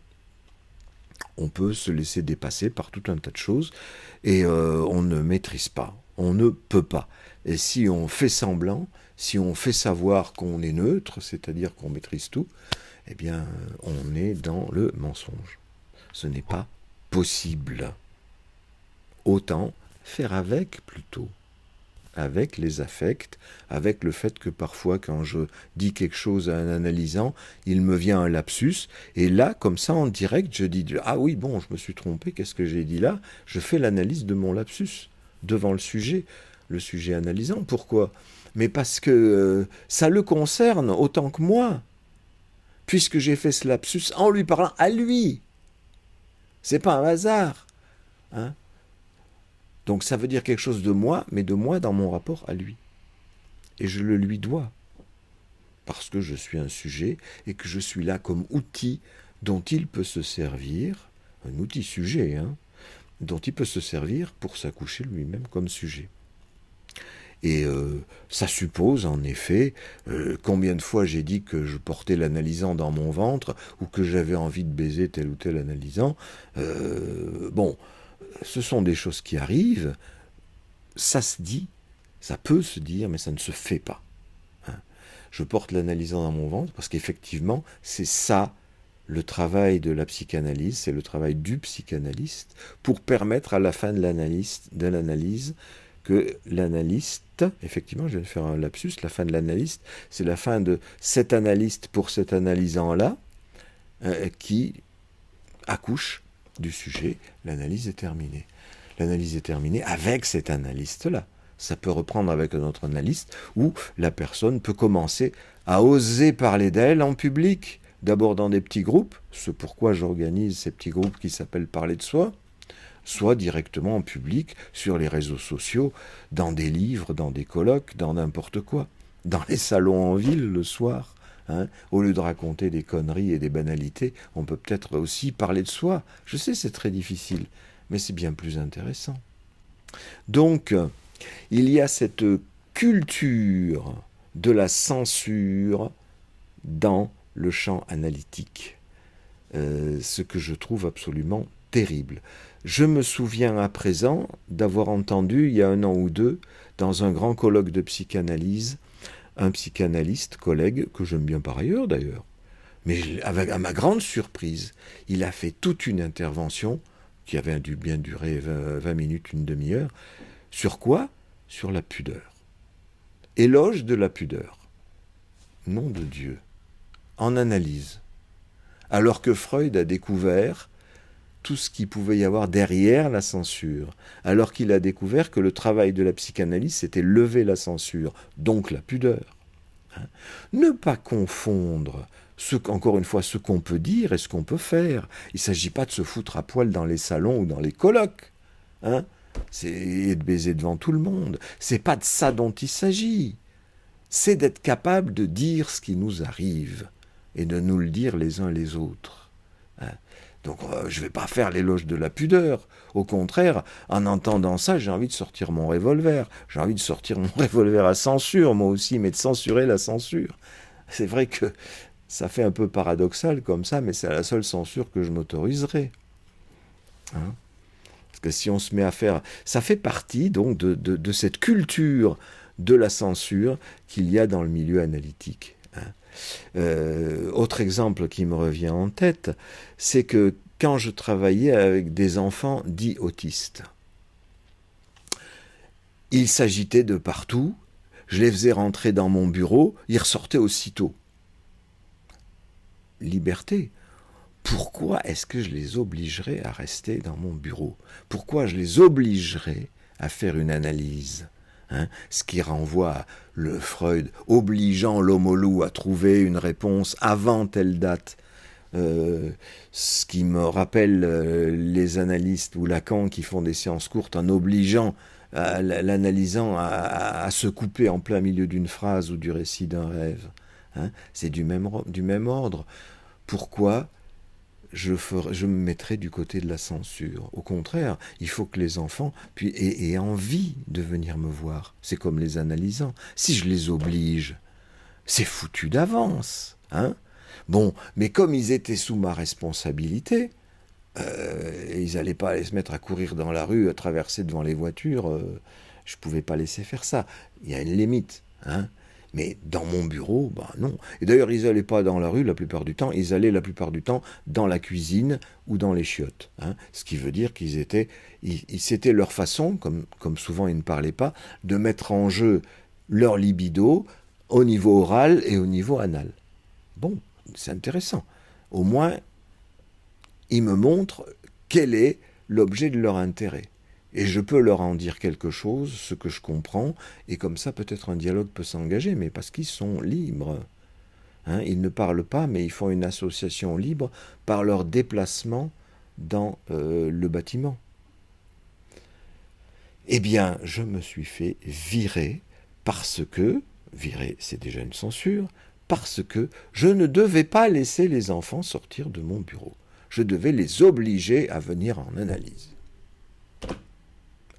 On peut se laisser dépasser par tout un tas de choses et on ne maîtrise pas, on ne peut pas. Et si on fait semblant, si on fait savoir qu'on est neutre, c'est-à-dire qu'on maîtrise tout, eh bien, on est dans le mensonge. Ce n'est pas possible. Autant faire avec plutôt. Avec les affects, avec le fait que parfois quand je dis quelque chose à un analysant, il me vient un lapsus, et là, comme ça, en direct, je dis « Ah oui, bon, je me suis trompé, qu'est-ce que j'ai dit là ?» Je fais l'analyse de mon lapsus devant le sujet analysant. Pourquoi ? Mais parce que ça le concerne autant que moi, puisque j'ai fait ce lapsus en lui parlant à lui. C'est pas un hasard. Donc ça veut dire quelque chose de moi, mais de moi dans mon rapport à lui. Et je le lui dois, parce que je suis un sujet et que je suis là comme outil dont il peut se servir, un outil sujet, dont il peut se servir pour s'accoucher lui-même comme sujet. Et ça suppose, en effet, combien de fois j'ai dit que je portais l'analysant dans mon ventre ou que j'avais envie de baiser tel ou tel analysant. Ce sont des choses qui arrivent, ça se dit, ça peut se dire, mais ça ne se fait pas. Je porte l'analysant dans mon ventre parce qu'effectivement, c'est ça le travail de la psychanalyse, c'est le travail du psychanalyste pour permettre à la fin de l'analyse que l'analyste, effectivement, je viens de faire un lapsus, la fin de l'analyste, c'est la fin de cet analyste pour cet analysant-là, qui accouche du sujet, l'analyse est terminée. L'analyse est terminée avec cet analyste-là. Ça peut reprendre avec un autre analyste, où la personne peut commencer à oser parler d'elle en public, d'abord dans des petits groupes, ce pourquoi j'organise ces petits groupes qui s'appellent Parler de soi, soit directement en public, sur les réseaux sociaux, dans des livres, dans des colloques, dans n'importe quoi, dans les salons en ville le soir. Au lieu de raconter des conneries et des banalités, on peut peut-être aussi parler de soi. Je sais, c'est très difficile, mais c'est bien plus intéressant. Donc, il y a cette culture de la censure dans le champ analytique, ce que je trouve absolument terrible. Je me souviens à présent d'avoir entendu, il y a 1 an ou 2, dans un grand colloque de psychanalyse, un psychanalyste, collègue, que j'aime bien par ailleurs d'ailleurs, mais à ma grande surprise, il a fait toute une intervention, qui avait dû bien durer 20 minutes, une demi-heure, sur quoi ? Sur la pudeur. Éloge de la pudeur. Nom de Dieu. En analyse. Alors que Freud a découvert tout ce qu'il pouvait y avoir derrière la censure, alors qu'il a découvert que le travail de la psychanalyse, c'était lever la censure, donc la pudeur. Ne pas confondre, encore une fois, ce qu'on peut dire et ce qu'on peut faire. Il ne s'agit pas de se foutre à poil dans les salons ou dans les colloques, et de baiser devant tout le monde. C'est pas de ça dont il s'agit. C'est d'être capable de dire ce qui nous arrive et de nous le dire les uns les autres. Donc je ne vais pas faire l'éloge de la pudeur. Au contraire, en entendant ça, j'ai envie de sortir mon revolver. J'ai envie de sortir mon revolver à censure, moi aussi, mais de censurer la censure. C'est vrai que ça fait un peu paradoxal comme ça, mais c'est la seule censure que je m'autoriserai. Hein? Parce que si on se met à faire... Ça fait partie donc de cette culture de la censure qu'il y a dans le milieu analytique. Autre exemple qui me revient en tête, c'est que quand je travaillais avec des enfants dits autistes, ils s'agitaient de partout, je les faisais rentrer dans mon bureau, ils ressortaient aussitôt. Liberté. Pourquoi est-ce que je les obligerais à rester dans mon bureau? Pourquoi je les obligerais à faire une analyse? Ce qui renvoie à le Freud obligeant l'homme au loup à trouver une réponse avant telle date. Ce qui me rappelle les analystes ou Lacan qui font des séances courtes en obligeant l'analysant à se couper en plein milieu d'une phrase ou du récit d'un rêve. C'est du même ordre. Pourquoi je me mettrai du côté de la censure? Au contraire, il faut que les enfants aient envie de venir me voir. C'est comme les analysants. Si je les oblige, c'est foutu d'avance. Bon, mais comme ils étaient sous ma responsabilité, ils n'allaient pas aller se mettre à courir dans la rue, à traverser devant les voitures. Je ne pouvais pas laisser faire ça. Il y a une limite. Mais dans mon bureau, non. Et d'ailleurs, ils n'allaient pas dans la rue la plupart du temps, ils allaient la plupart du temps dans la cuisine ou dans les chiottes. Ce qui veut dire c'était leur façon, comme souvent ils ne parlaient pas, de mettre en jeu leur libido au niveau oral et au niveau anal. Bon, c'est intéressant. Au moins, ils me montrent quel est l'objet de leur intérêt. Et je peux leur en dire quelque chose, ce que je comprends, et comme ça peut-être un dialogue peut s'engager, mais parce qu'ils sont libres. Ils ne parlent pas, mais ils font une association libre par leur déplacement dans le bâtiment. Eh bien, je me suis fait virer virer c'est déjà une censure, parce que je ne devais pas laisser les enfants sortir de mon bureau. Je devais les obliger à venir en analyse.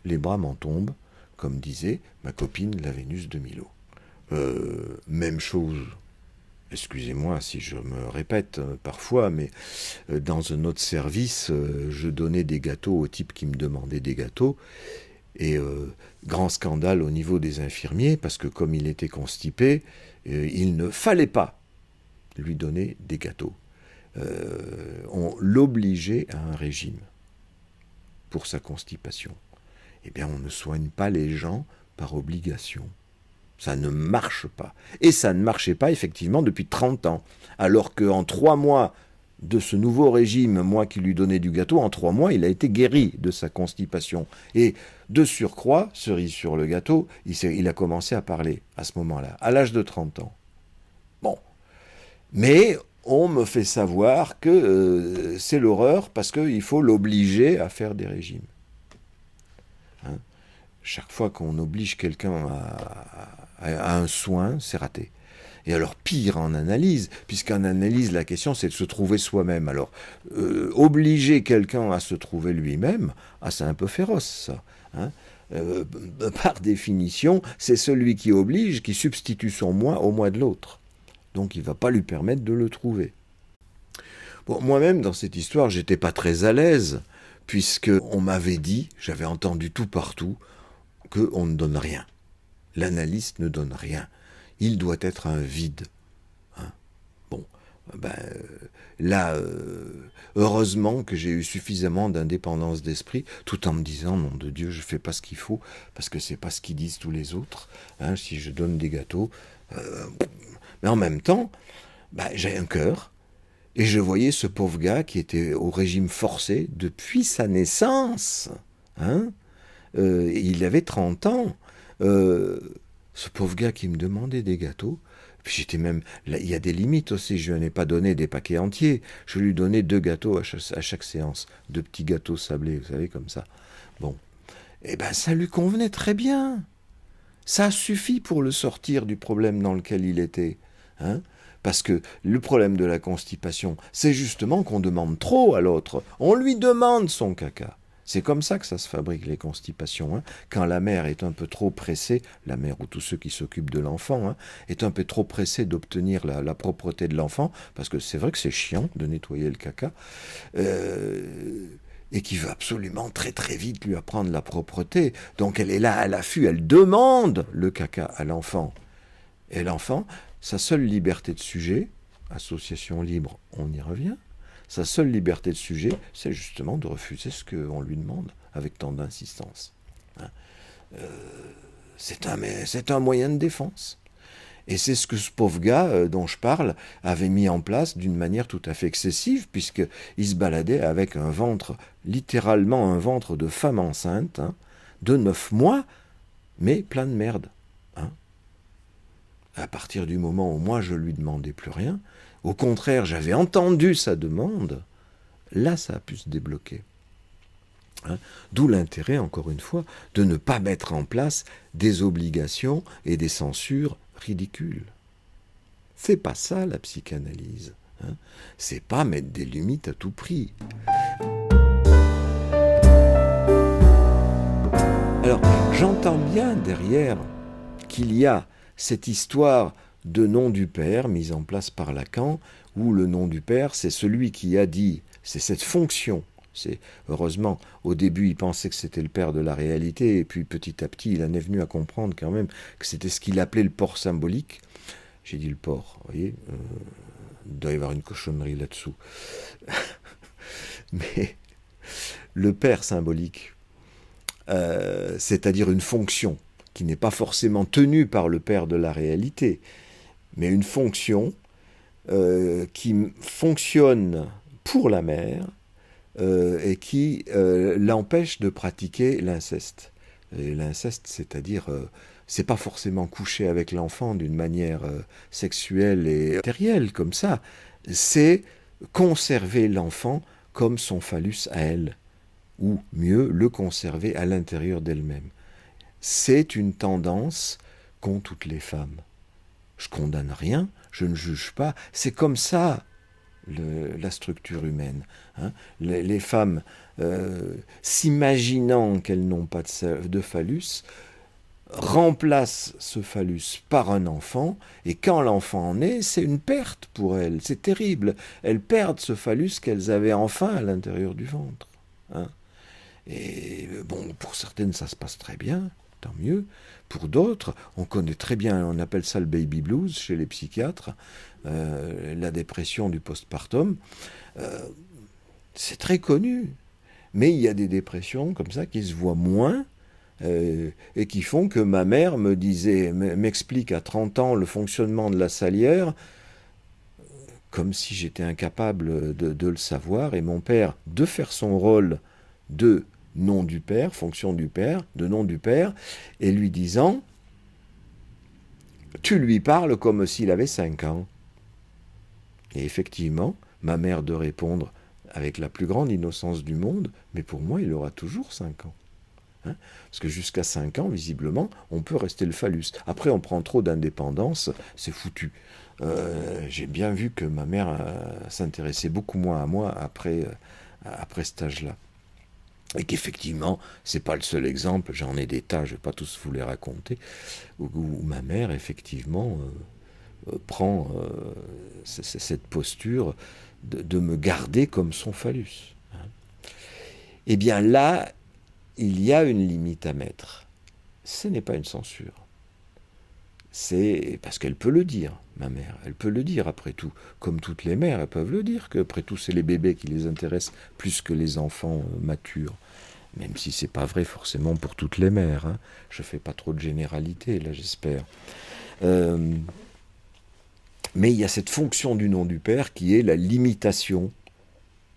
Les bras m'en tombent, comme disait ma copine la Vénus de Milo. Même chose, excusez-moi si je me répète parfois, mais dans un autre service, je donnais des gâteaux au type qui me demandait des gâteaux, et grand scandale au niveau des infirmiers, parce que comme il était constipé, il ne fallait pas lui donner des gâteaux. On l'obligeait à un régime pour sa constipation. Eh bien, on ne soigne pas les gens par obligation. Ça ne marche pas. Et ça ne marchait pas, effectivement, depuis 30 ans. Alors qu'en 3 mois de ce nouveau régime, moi qui lui donnais du gâteau, en 3 mois, il a été guéri de sa constipation. Et de surcroît, cerise sur le gâteau, il a commencé à parler à ce moment-là, à l'âge de 30 ans. Bon. Mais on me fait savoir que c'est l'horreur parce qu'il faut l'obliger à faire des régimes. Chaque fois qu'on oblige quelqu'un à un soin, c'est raté. Et alors pire en analyse, puisqu'en analyse la question c'est de se trouver soi-même. Alors obliger quelqu'un à se trouver lui-même, c'est un peu féroce ça. Par définition, c'est celui qui oblige qui substitue son moi au moi de l'autre. Donc il ne va pas lui permettre de le trouver. Bon, moi-même dans cette histoire, j'étais pas très à l'aise, puisque on m'avait dit, j'avais entendu tout partout, qu'on ne donne rien. L'analyste ne donne rien. Il doit être un vide. Bon, là, heureusement que j'ai eu suffisamment d'indépendance d'esprit, tout en me disant, nom de Dieu, je fais pas ce qu'il faut, parce que c'est pas ce qu'ils disent tous les autres. Si je donne des gâteaux, mais en même temps, j'ai un cœur, et je voyais ce pauvre gars qui était au régime forcé depuis sa naissance. Il avait 30 ans. Ce pauvre gars qui me demandait des gâteaux, puis j'étais même... Là, il y a des limites aussi, je lui en ai pas donné des paquets entiers. Je lui donnais 2 gâteaux à chaque séance. 2 petits gâteaux sablés, vous savez, comme ça. Bon. Ça lui convenait très bien. Ça suffit pour le sortir du problème dans lequel il était. hein. Parce que le problème de la constipation, c'est justement qu'on demande trop à l'autre. On lui demande son caca. C'est comme ça que ça se fabrique, les constipations. Hein. Quand la mère est un peu trop pressée, la mère ou tous ceux qui s'occupent de l'enfant, hein, est un peu trop pressée d'obtenir la propreté de l'enfant, parce que c'est vrai que c'est chiant de nettoyer le caca, et qui veut absolument très très vite lui apprendre la propreté. Donc elle est là à l'affût, elle demande le caca à l'enfant. Et l'enfant, sa seule liberté de sujet, association libre, on y revient, sa seule liberté de sujet, c'est justement de refuser ce qu'on lui demande avec tant d'insistance. Hein. C'est un moyen de défense. Et c'est ce que ce pauvre gars dont je parle avait mis en place d'une manière tout à fait excessive, puisqu'il se baladait avec un ventre, littéralement un ventre de femme enceinte, hein, de 9 mois, mais plein de merde. Hein. À partir du moment où moi je lui demandais plus rien, au contraire j'avais entendu sa demande, là ça a pu se débloquer. Hein. D'où l'intérêt, encore une fois, de ne pas mettre en place des obligations et des censures ridicules. C'est pas ça la psychanalyse. Hein. C'est pas mettre des limites à tout prix. Alors, j'entends bien derrière qu'il y a cette histoire de nom du père mise en place par Lacan, où le nom du père, c'est celui qui a dit, c'est cette fonction. Heureusement, au début, il pensait que c'était le père de la réalité, et puis petit à petit, il en est venu à comprendre quand même que c'était ce qu'il appelait le port symbolique. J'ai dit le port, vous voyez, il doit y avoir une cochonnerie là-dessous. Mais le père symbolique, c'est-à-dire une fonction qui n'est pas forcément tenue par le père de la réalité, mais une fonction qui fonctionne pour la mère, et qui l'empêche de pratiquer l'inceste. Et l'inceste, c'est-à-dire, c'est pas forcément coucher avec l'enfant d'une manière sexuelle et matérielle comme ça, c'est conserver l'enfant comme son phallus à elle, ou mieux, le conserver à l'intérieur d'elle-même. C'est une tendance qu'ont toutes les femmes. Je condamne rien, je ne juge pas, c'est comme ça la structure humaine. Hein. Les femmes, s'imaginant qu'elles n'ont pas de phallus, remplacent ce phallus par un enfant, et quand l'enfant en est, c'est une perte pour elles, c'est terrible. Elles perdent ce phallus qu'elles avaient enfin à l'intérieur du ventre. Hein. Et bon, pour certaines, ça se passe très bien, tant mieux. Pour d'autres, on connaît très bien, on appelle ça le baby blues chez les psychiatres, la dépression du postpartum. C'est très connu. Mais il y a des dépressions comme ça qui se voient moins et qui font que ma mère m'explique à 30 ans le fonctionnement de la salière comme si j'étais incapable de le savoir, et mon père de faire son rôle de nom du père, fonction du père, de nom du père, et lui disant « Tu lui parles comme s'il avait 5 ans ». Et effectivement, ma mère de répondre avec la plus grande innocence du monde « Mais pour moi, il aura toujours 5 ans ». Hein, parce que jusqu'à 5 ans, visiblement, on peut rester le phallus. Après, on prend trop d'indépendance, c'est foutu. J'ai bien vu que ma mère s'intéressait beaucoup moins à moi après cet âge-là. Et qu'effectivement, c'est pas le seul exemple, j'en ai des tas, je vais pas tous vous les raconter, où ma mère, effectivement, prend cette posture de me garder comme son phallus. Hein. Eh bien là, il y a une limite à mettre. Ce n'est pas une censure. C'est parce qu'elle peut le dire, ma mère. Elle peut le dire, après tout. Comme toutes les mères, elles peuvent le dire, qu'après tout, c'est les bébés qui les intéressent plus que les enfants matures. Même si c'est pas vrai forcément pour toutes les mères. Hein. Je fais pas trop de généralité, là, j'espère. Mais il y a cette fonction du nom du père qui est la limitation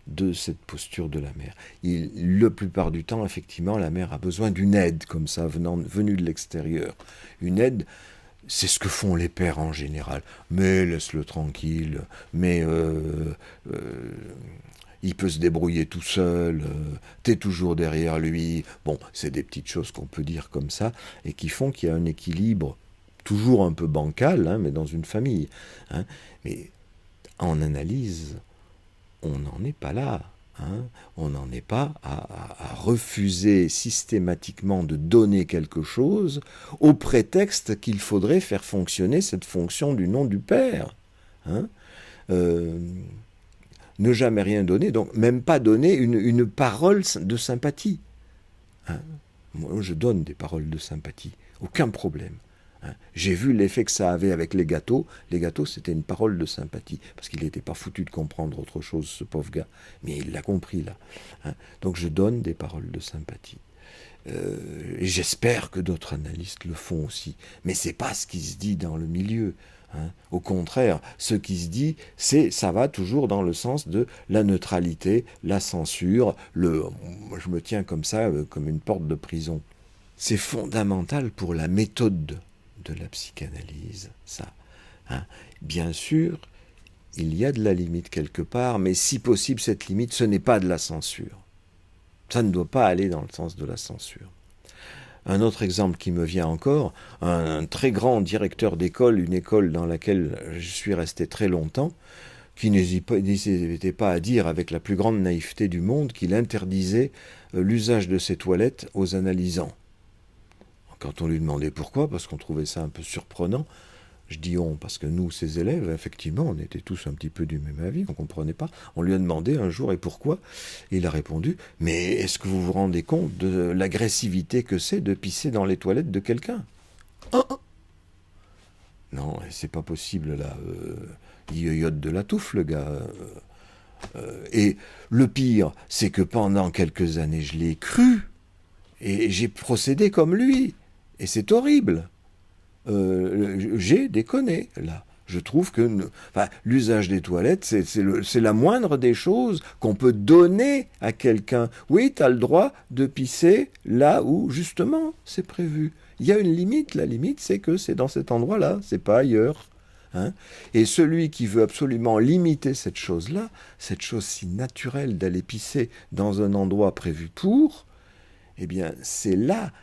de cette posture de la mère. La plupart du temps, effectivement, la mère a besoin d'une aide, comme ça, venue de l'extérieur. Une aide, c'est ce que font les pères en général. Mais laisse-le tranquille, mais il peut se débrouiller tout seul, t'es toujours derrière lui. Bon, c'est des petites choses qu'on peut dire comme ça, et qui font qu'il y a un équilibre toujours un peu bancal, hein, mais dans une famille. Hein. Mais en analyse, on n'en est pas là. Hein. On n'en est pas à refuser systématiquement de donner quelque chose au prétexte qu'il faudrait faire fonctionner cette fonction du nom du Père. Hein. Ne jamais rien donner, donc même pas donner une parole de sympathie. Hein. Moi, je donne des paroles de sympathie, aucun problème. Hein. J'ai vu l'effet que ça avait avec les gâteaux. Les gâteaux, c'était une parole de sympathie, parce qu'il n'était pas foutu de comprendre autre chose, ce pauvre gars. Mais il l'a compris, là. Hein. Donc je donne des paroles de sympathie. Et j'espère que d'autres analystes le font aussi. Mais c'est pas ce qui se dit dans le milieu. Hein. Au contraire, ce qui se dit, ça va toujours dans le sens de la neutralité, la censure, je me tiens comme ça, comme une porte de prison. C'est fondamental pour la méthode de la psychanalyse, ça. Hein. Bien sûr, il y a de la limite quelque part, mais si possible, cette limite, ce n'est pas de la censure. Ça ne doit pas aller dans le sens de la censure. Un autre exemple qui me vient encore, un très grand directeur d'école, une école dans laquelle je suis resté très longtemps, qui n'hésitait pas à dire avec la plus grande naïveté du monde qu'il interdisait l'usage de ses toilettes aux analysants. Quand on lui demandait pourquoi, parce qu'on trouvait ça un peu surprenant, je dis on, parce que nous, ces élèves, effectivement, on était tous un petit peu du même avis, on ne comprenait pas. On lui a demandé un jour et pourquoi, et il a répondu, mais est-ce que vous vous rendez compte de l'agressivité que c'est de pisser dans les toilettes de quelqu'un ? Oh, oh. Non, c'est pas possible, là. Il yoyote de la touffe, le gars. Et le pire, c'est que pendant quelques années, je l'ai cru, et j'ai procédé comme lui, et c'est horrible. J'ai déconné, là. Je trouve que l'usage des toilettes, c'est la moindre des choses qu'on peut donner à quelqu'un. Oui, tu as le droit de pisser là où, justement, c'est prévu. Il y a une limite. La limite, c'est que c'est dans cet endroit-là, c'est pas ailleurs. Hein. Et celui qui veut absolument limiter cette chose-là, cette chose si naturelle d'aller pisser dans un endroit prévu pour, eh bien, c'est là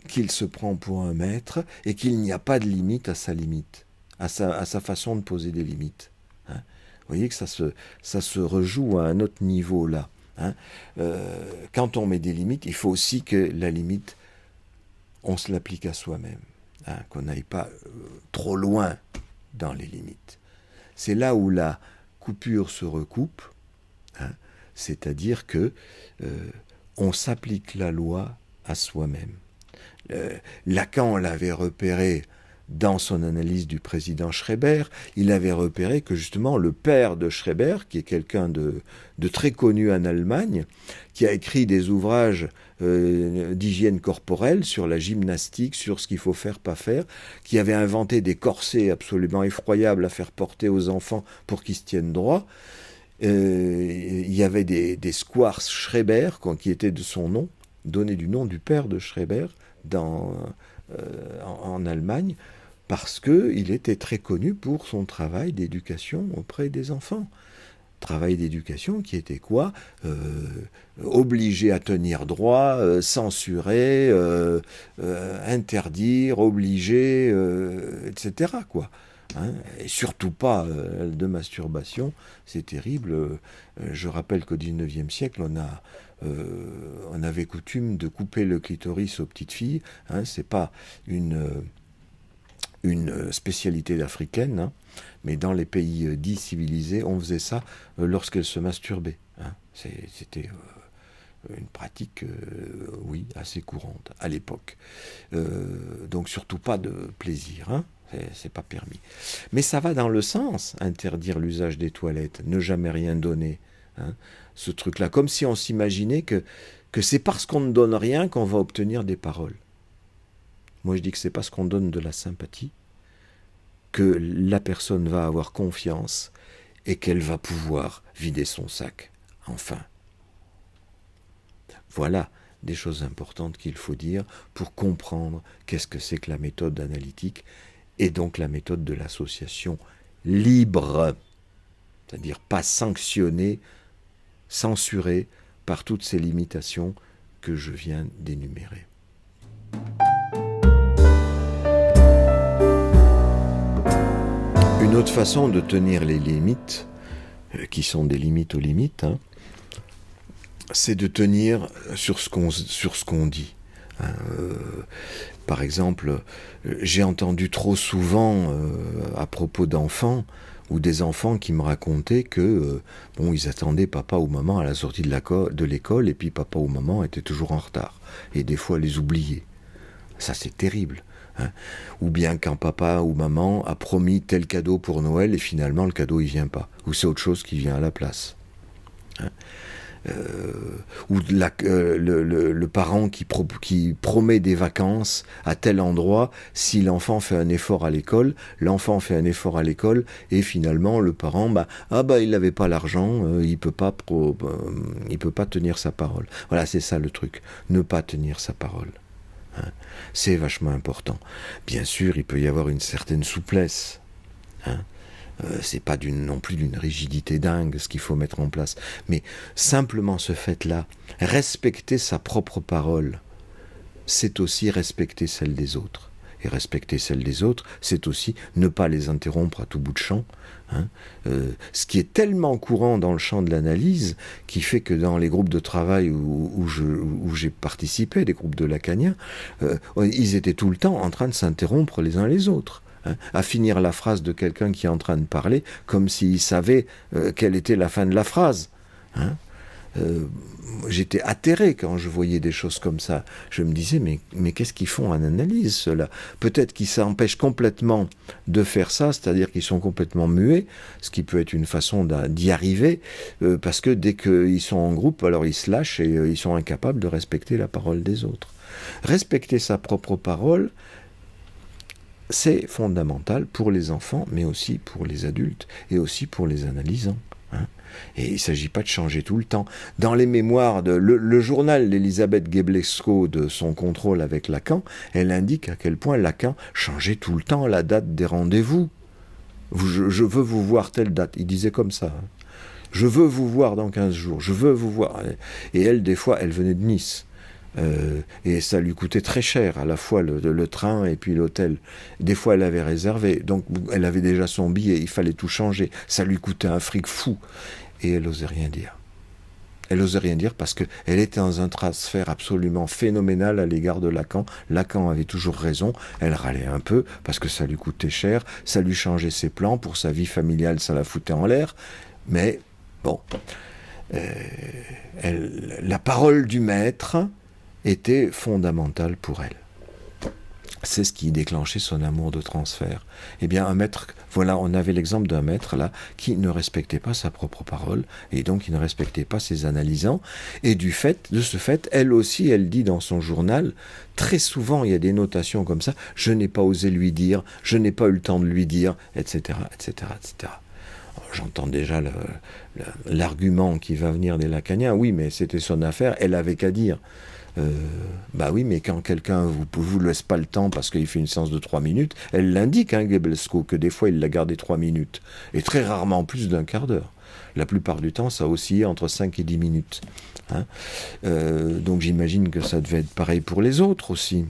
qu'il se prend pour un maître et qu'il n'y a pas de limite à sa limite, à sa façon de poser des limites. Hein. Vous voyez que ça se rejoue à un autre niveau là. Hein. Quand on met des limites, il faut aussi que la limite, on se l'applique à soi-même, hein, qu'on n'aille pas trop loin dans les limites. C'est là où la coupure se recoupe, hein, c'est-à-dire que on s'applique la loi à soi-même. Lacan l'avait repéré dans son analyse du président Schreber. Il avait repéré que justement le père de Schreber, qui est quelqu'un de très connu en Allemagne, qui a écrit des ouvrages d'hygiène corporelle sur la gymnastique, sur ce qu'il faut faire, pas faire, qui avait inventé des corsets absolument effroyables à faire porter aux enfants pour qu'ils se tiennent droit. Il y avait des squares Schreber, qui étaient de son nom, donnés du nom du père de Schreber, en Allemagne, parce qu'il était très connu pour son travail d'éducation auprès des enfants. Travail d'éducation qui était quoi ? Obliger à tenir droit, censurer, interdire, obliger, etc. quoi. Hein, et surtout pas de masturbation, c'est terrible. Je rappelle qu'au XIXe siècle, on avait coutume de couper le clitoris aux petites filles. Hein, c'est pas une spécialité africaine, hein, mais dans les pays dits civilisés, on faisait ça lorsqu'elles se masturbaient. Hein. C'était une pratique, oui, assez courante à l'époque. Donc surtout pas de plaisir, hein. C'est pas permis. Mais ça va dans le sens, interdire l'usage des toilettes, ne jamais rien donner. Hein, ce truc-là, comme si on s'imaginait que c'est parce qu'on ne donne rien qu'on va obtenir des paroles. Moi je dis que c'est parce qu'on donne de la sympathie que la personne va avoir confiance et qu'elle va pouvoir vider son sac, enfin. Voilà des choses importantes qu'il faut dire pour comprendre qu'est-ce que c'est que la méthode analytique et donc la méthode de l'association libre, c'est-à-dire pas sanctionnée, censurée par toutes ces limitations que je viens d'énumérer. Une autre façon de tenir les limites, qui sont des limites aux limites, hein, c'est de tenir sur ce qu'on dit. Hein, par exemple, j'ai entendu trop souvent à propos d'enfants ou des enfants qui me racontaient que bon, ils attendaient papa ou maman à la sortie de l'école et puis papa ou maman étaient toujours en retard et des fois les oubliaient. Ça c'est terrible. Hein. Ou bien quand papa ou maman a promis tel cadeau pour Noël et finalement le cadeau il vient pas, ou c'est autre chose qui vient à la place. Hein. Ou le parent qui promet des vacances à tel endroit si l'enfant fait un effort à l'école, et finalement le parent il n'avait pas l'argent, il peut pas tenir sa parole. Voilà, c'est ça le truc, ne pas tenir sa parole. Hein. C'est vachement important. Bien sûr, il peut y avoir une certaine souplesse. Hein. C'est pas non plus d'une rigidité dingue ce qu'il faut mettre en place, mais simplement ce fait-là, respecter sa propre parole, c'est aussi respecter celle des autres. Et respecter celle des autres, c'est aussi ne pas les interrompre à tout bout de champ. Hein. Ce qui est tellement courant dans le champ de l'analyse, qui fait que dans les groupes de travail où j'ai participé, des groupes de lacaniens, ils étaient tout le temps en train de s'interrompre les uns les autres. Hein, à finir la phrase de quelqu'un qui est en train de parler, comme s'il savait quelle était la fin de la phrase. Hein. J'étais atterré quand je voyais des choses comme ça. Je me disais, mais qu'est-ce qu'ils font en analyse, ceux-là ? Peut-être qu'ils s'empêchent complètement de faire ça, c'est-à-dire qu'ils sont complètement muets, ce qui peut être une façon d'y arriver, parce que dès qu'ils sont en groupe, alors ils se lâchent et ils sont incapables de respecter la parole des autres. Respecter sa propre parole, c'est fondamental pour les enfants, mais aussi pour les adultes, et aussi pour les analysants. Hein. Et il ne s'agit pas de changer tout le temps. Dans les mémoires, le journal d'Elisabeth Geblesco de son contrôle avec Lacan, elle indique à quel point Lacan changeait tout le temps la date des rendez-vous. Je veux vous voir telle date. Il disait comme ça. Hein. Je veux vous voir dans 15 jours. Je veux vous voir. Et elle, des fois, elle venait de Nice. Et ça lui coûtait très cher, à la fois le train et puis l'hôtel. Des fois, elle avait réservé, donc elle avait déjà son billet, il fallait tout changer. Ça lui coûtait un fric fou. Et elle n'osait rien dire. Elle n'osait rien dire parce qu'elle était dans un transfert absolument phénoménal à l'égard de Lacan. Lacan avait toujours raison, elle râlait un peu parce que ça lui coûtait cher, ça lui changeait ses plans, pour sa vie familiale, ça la foutait en l'air. Mais bon, la parole du maître était fondamentale pour elle. C'est ce qui déclenchait son amour de transfert. Eh bien, un maître, voilà, on avait l'exemple d'un maître là qui ne respectait pas sa propre parole et donc il ne respectait pas ses analysants. Et de ce fait, elle aussi, elle dit dans son journal, très souvent il y a des notations comme ça, je n'ai pas osé lui dire, je n'ai pas eu le temps de lui dire, etc., etc., etc. J'entends déjà l'argument qui va venir des lacaniens. Oui, mais c'était son affaire, elle avait qu'à dire. Oui, mais quand quelqu'un vous laisse pas le temps parce qu'il fait une séance de 3 minutes, elle l'indique, hein, Geblesco, que des fois il l'a gardé 3 minutes, et très rarement plus d'un quart d'heure. La plupart du temps, ça oscillait entre 5 et 10 minutes. Hein. Donc j'imagine que ça devait être pareil pour les autres aussi.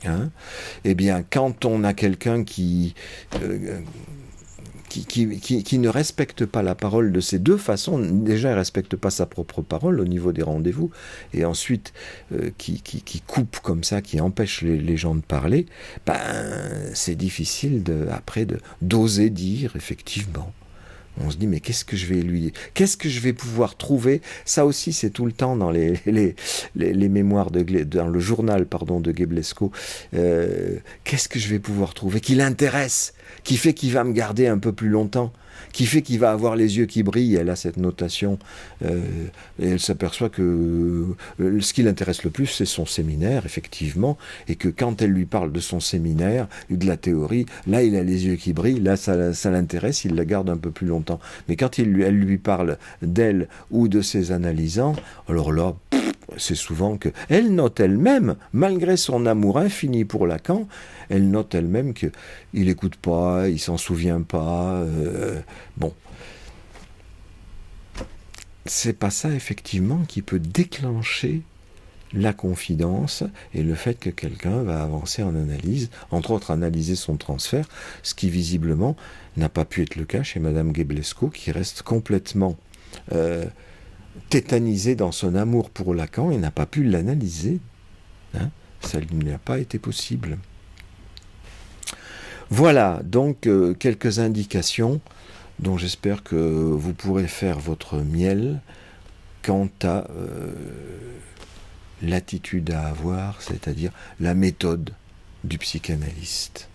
Hein. Eh bien, quand on a quelqu'un qui ne respecte pas la parole de ces deux façons, déjà il ne respecte pas sa propre parole au niveau des rendez-vous, et ensuite qui coupe comme ça, qui empêche les gens de parler, c'est difficile après d'oser dire, effectivement. On se dit, mais qu'est-ce que je vais lui dire ? Qu'est-ce que je vais pouvoir trouver ? Ça aussi, c'est tout le temps dans les mémoires, dans le journal de Geblesco. Qu'est-ce que je vais pouvoir trouver qui l'intéresse, qui fait qu'il va me garder un peu plus longtemps, qui fait qu'il va avoir les yeux qui brillent. Elle a cette notation. Et elle s'aperçoit que ce qui l'intéresse le plus, c'est son séminaire, effectivement, et que quand elle lui parle de son séminaire, de la théorie, là, il a les yeux qui brillent, là, ça l'intéresse, il la garde un peu plus longtemps. Mais quand elle lui parle d'elle ou de ses analysants, alors là, c'est souvent que elle note elle-même, malgré son amour infini pour Lacan, elle note elle-même qu'il n'écoute pas, il s'en souvient pas. Bon, c'est pas ça effectivement qui peut déclencher la confidence et le fait que quelqu'un va avancer en analyse, entre autres analyser son transfert, ce qui visiblement n'a pas pu être le cas chez Madame Geblesco, qui reste complètement tétanisée dans son amour pour Lacan et n'a pas pu l'analyser. Hein, ça ne lui a pas été possible. Voilà, donc quelques indications dont j'espère que vous pourrez faire votre miel quant à l'attitude à avoir, c'est-à-dire la méthode du psychanalyste.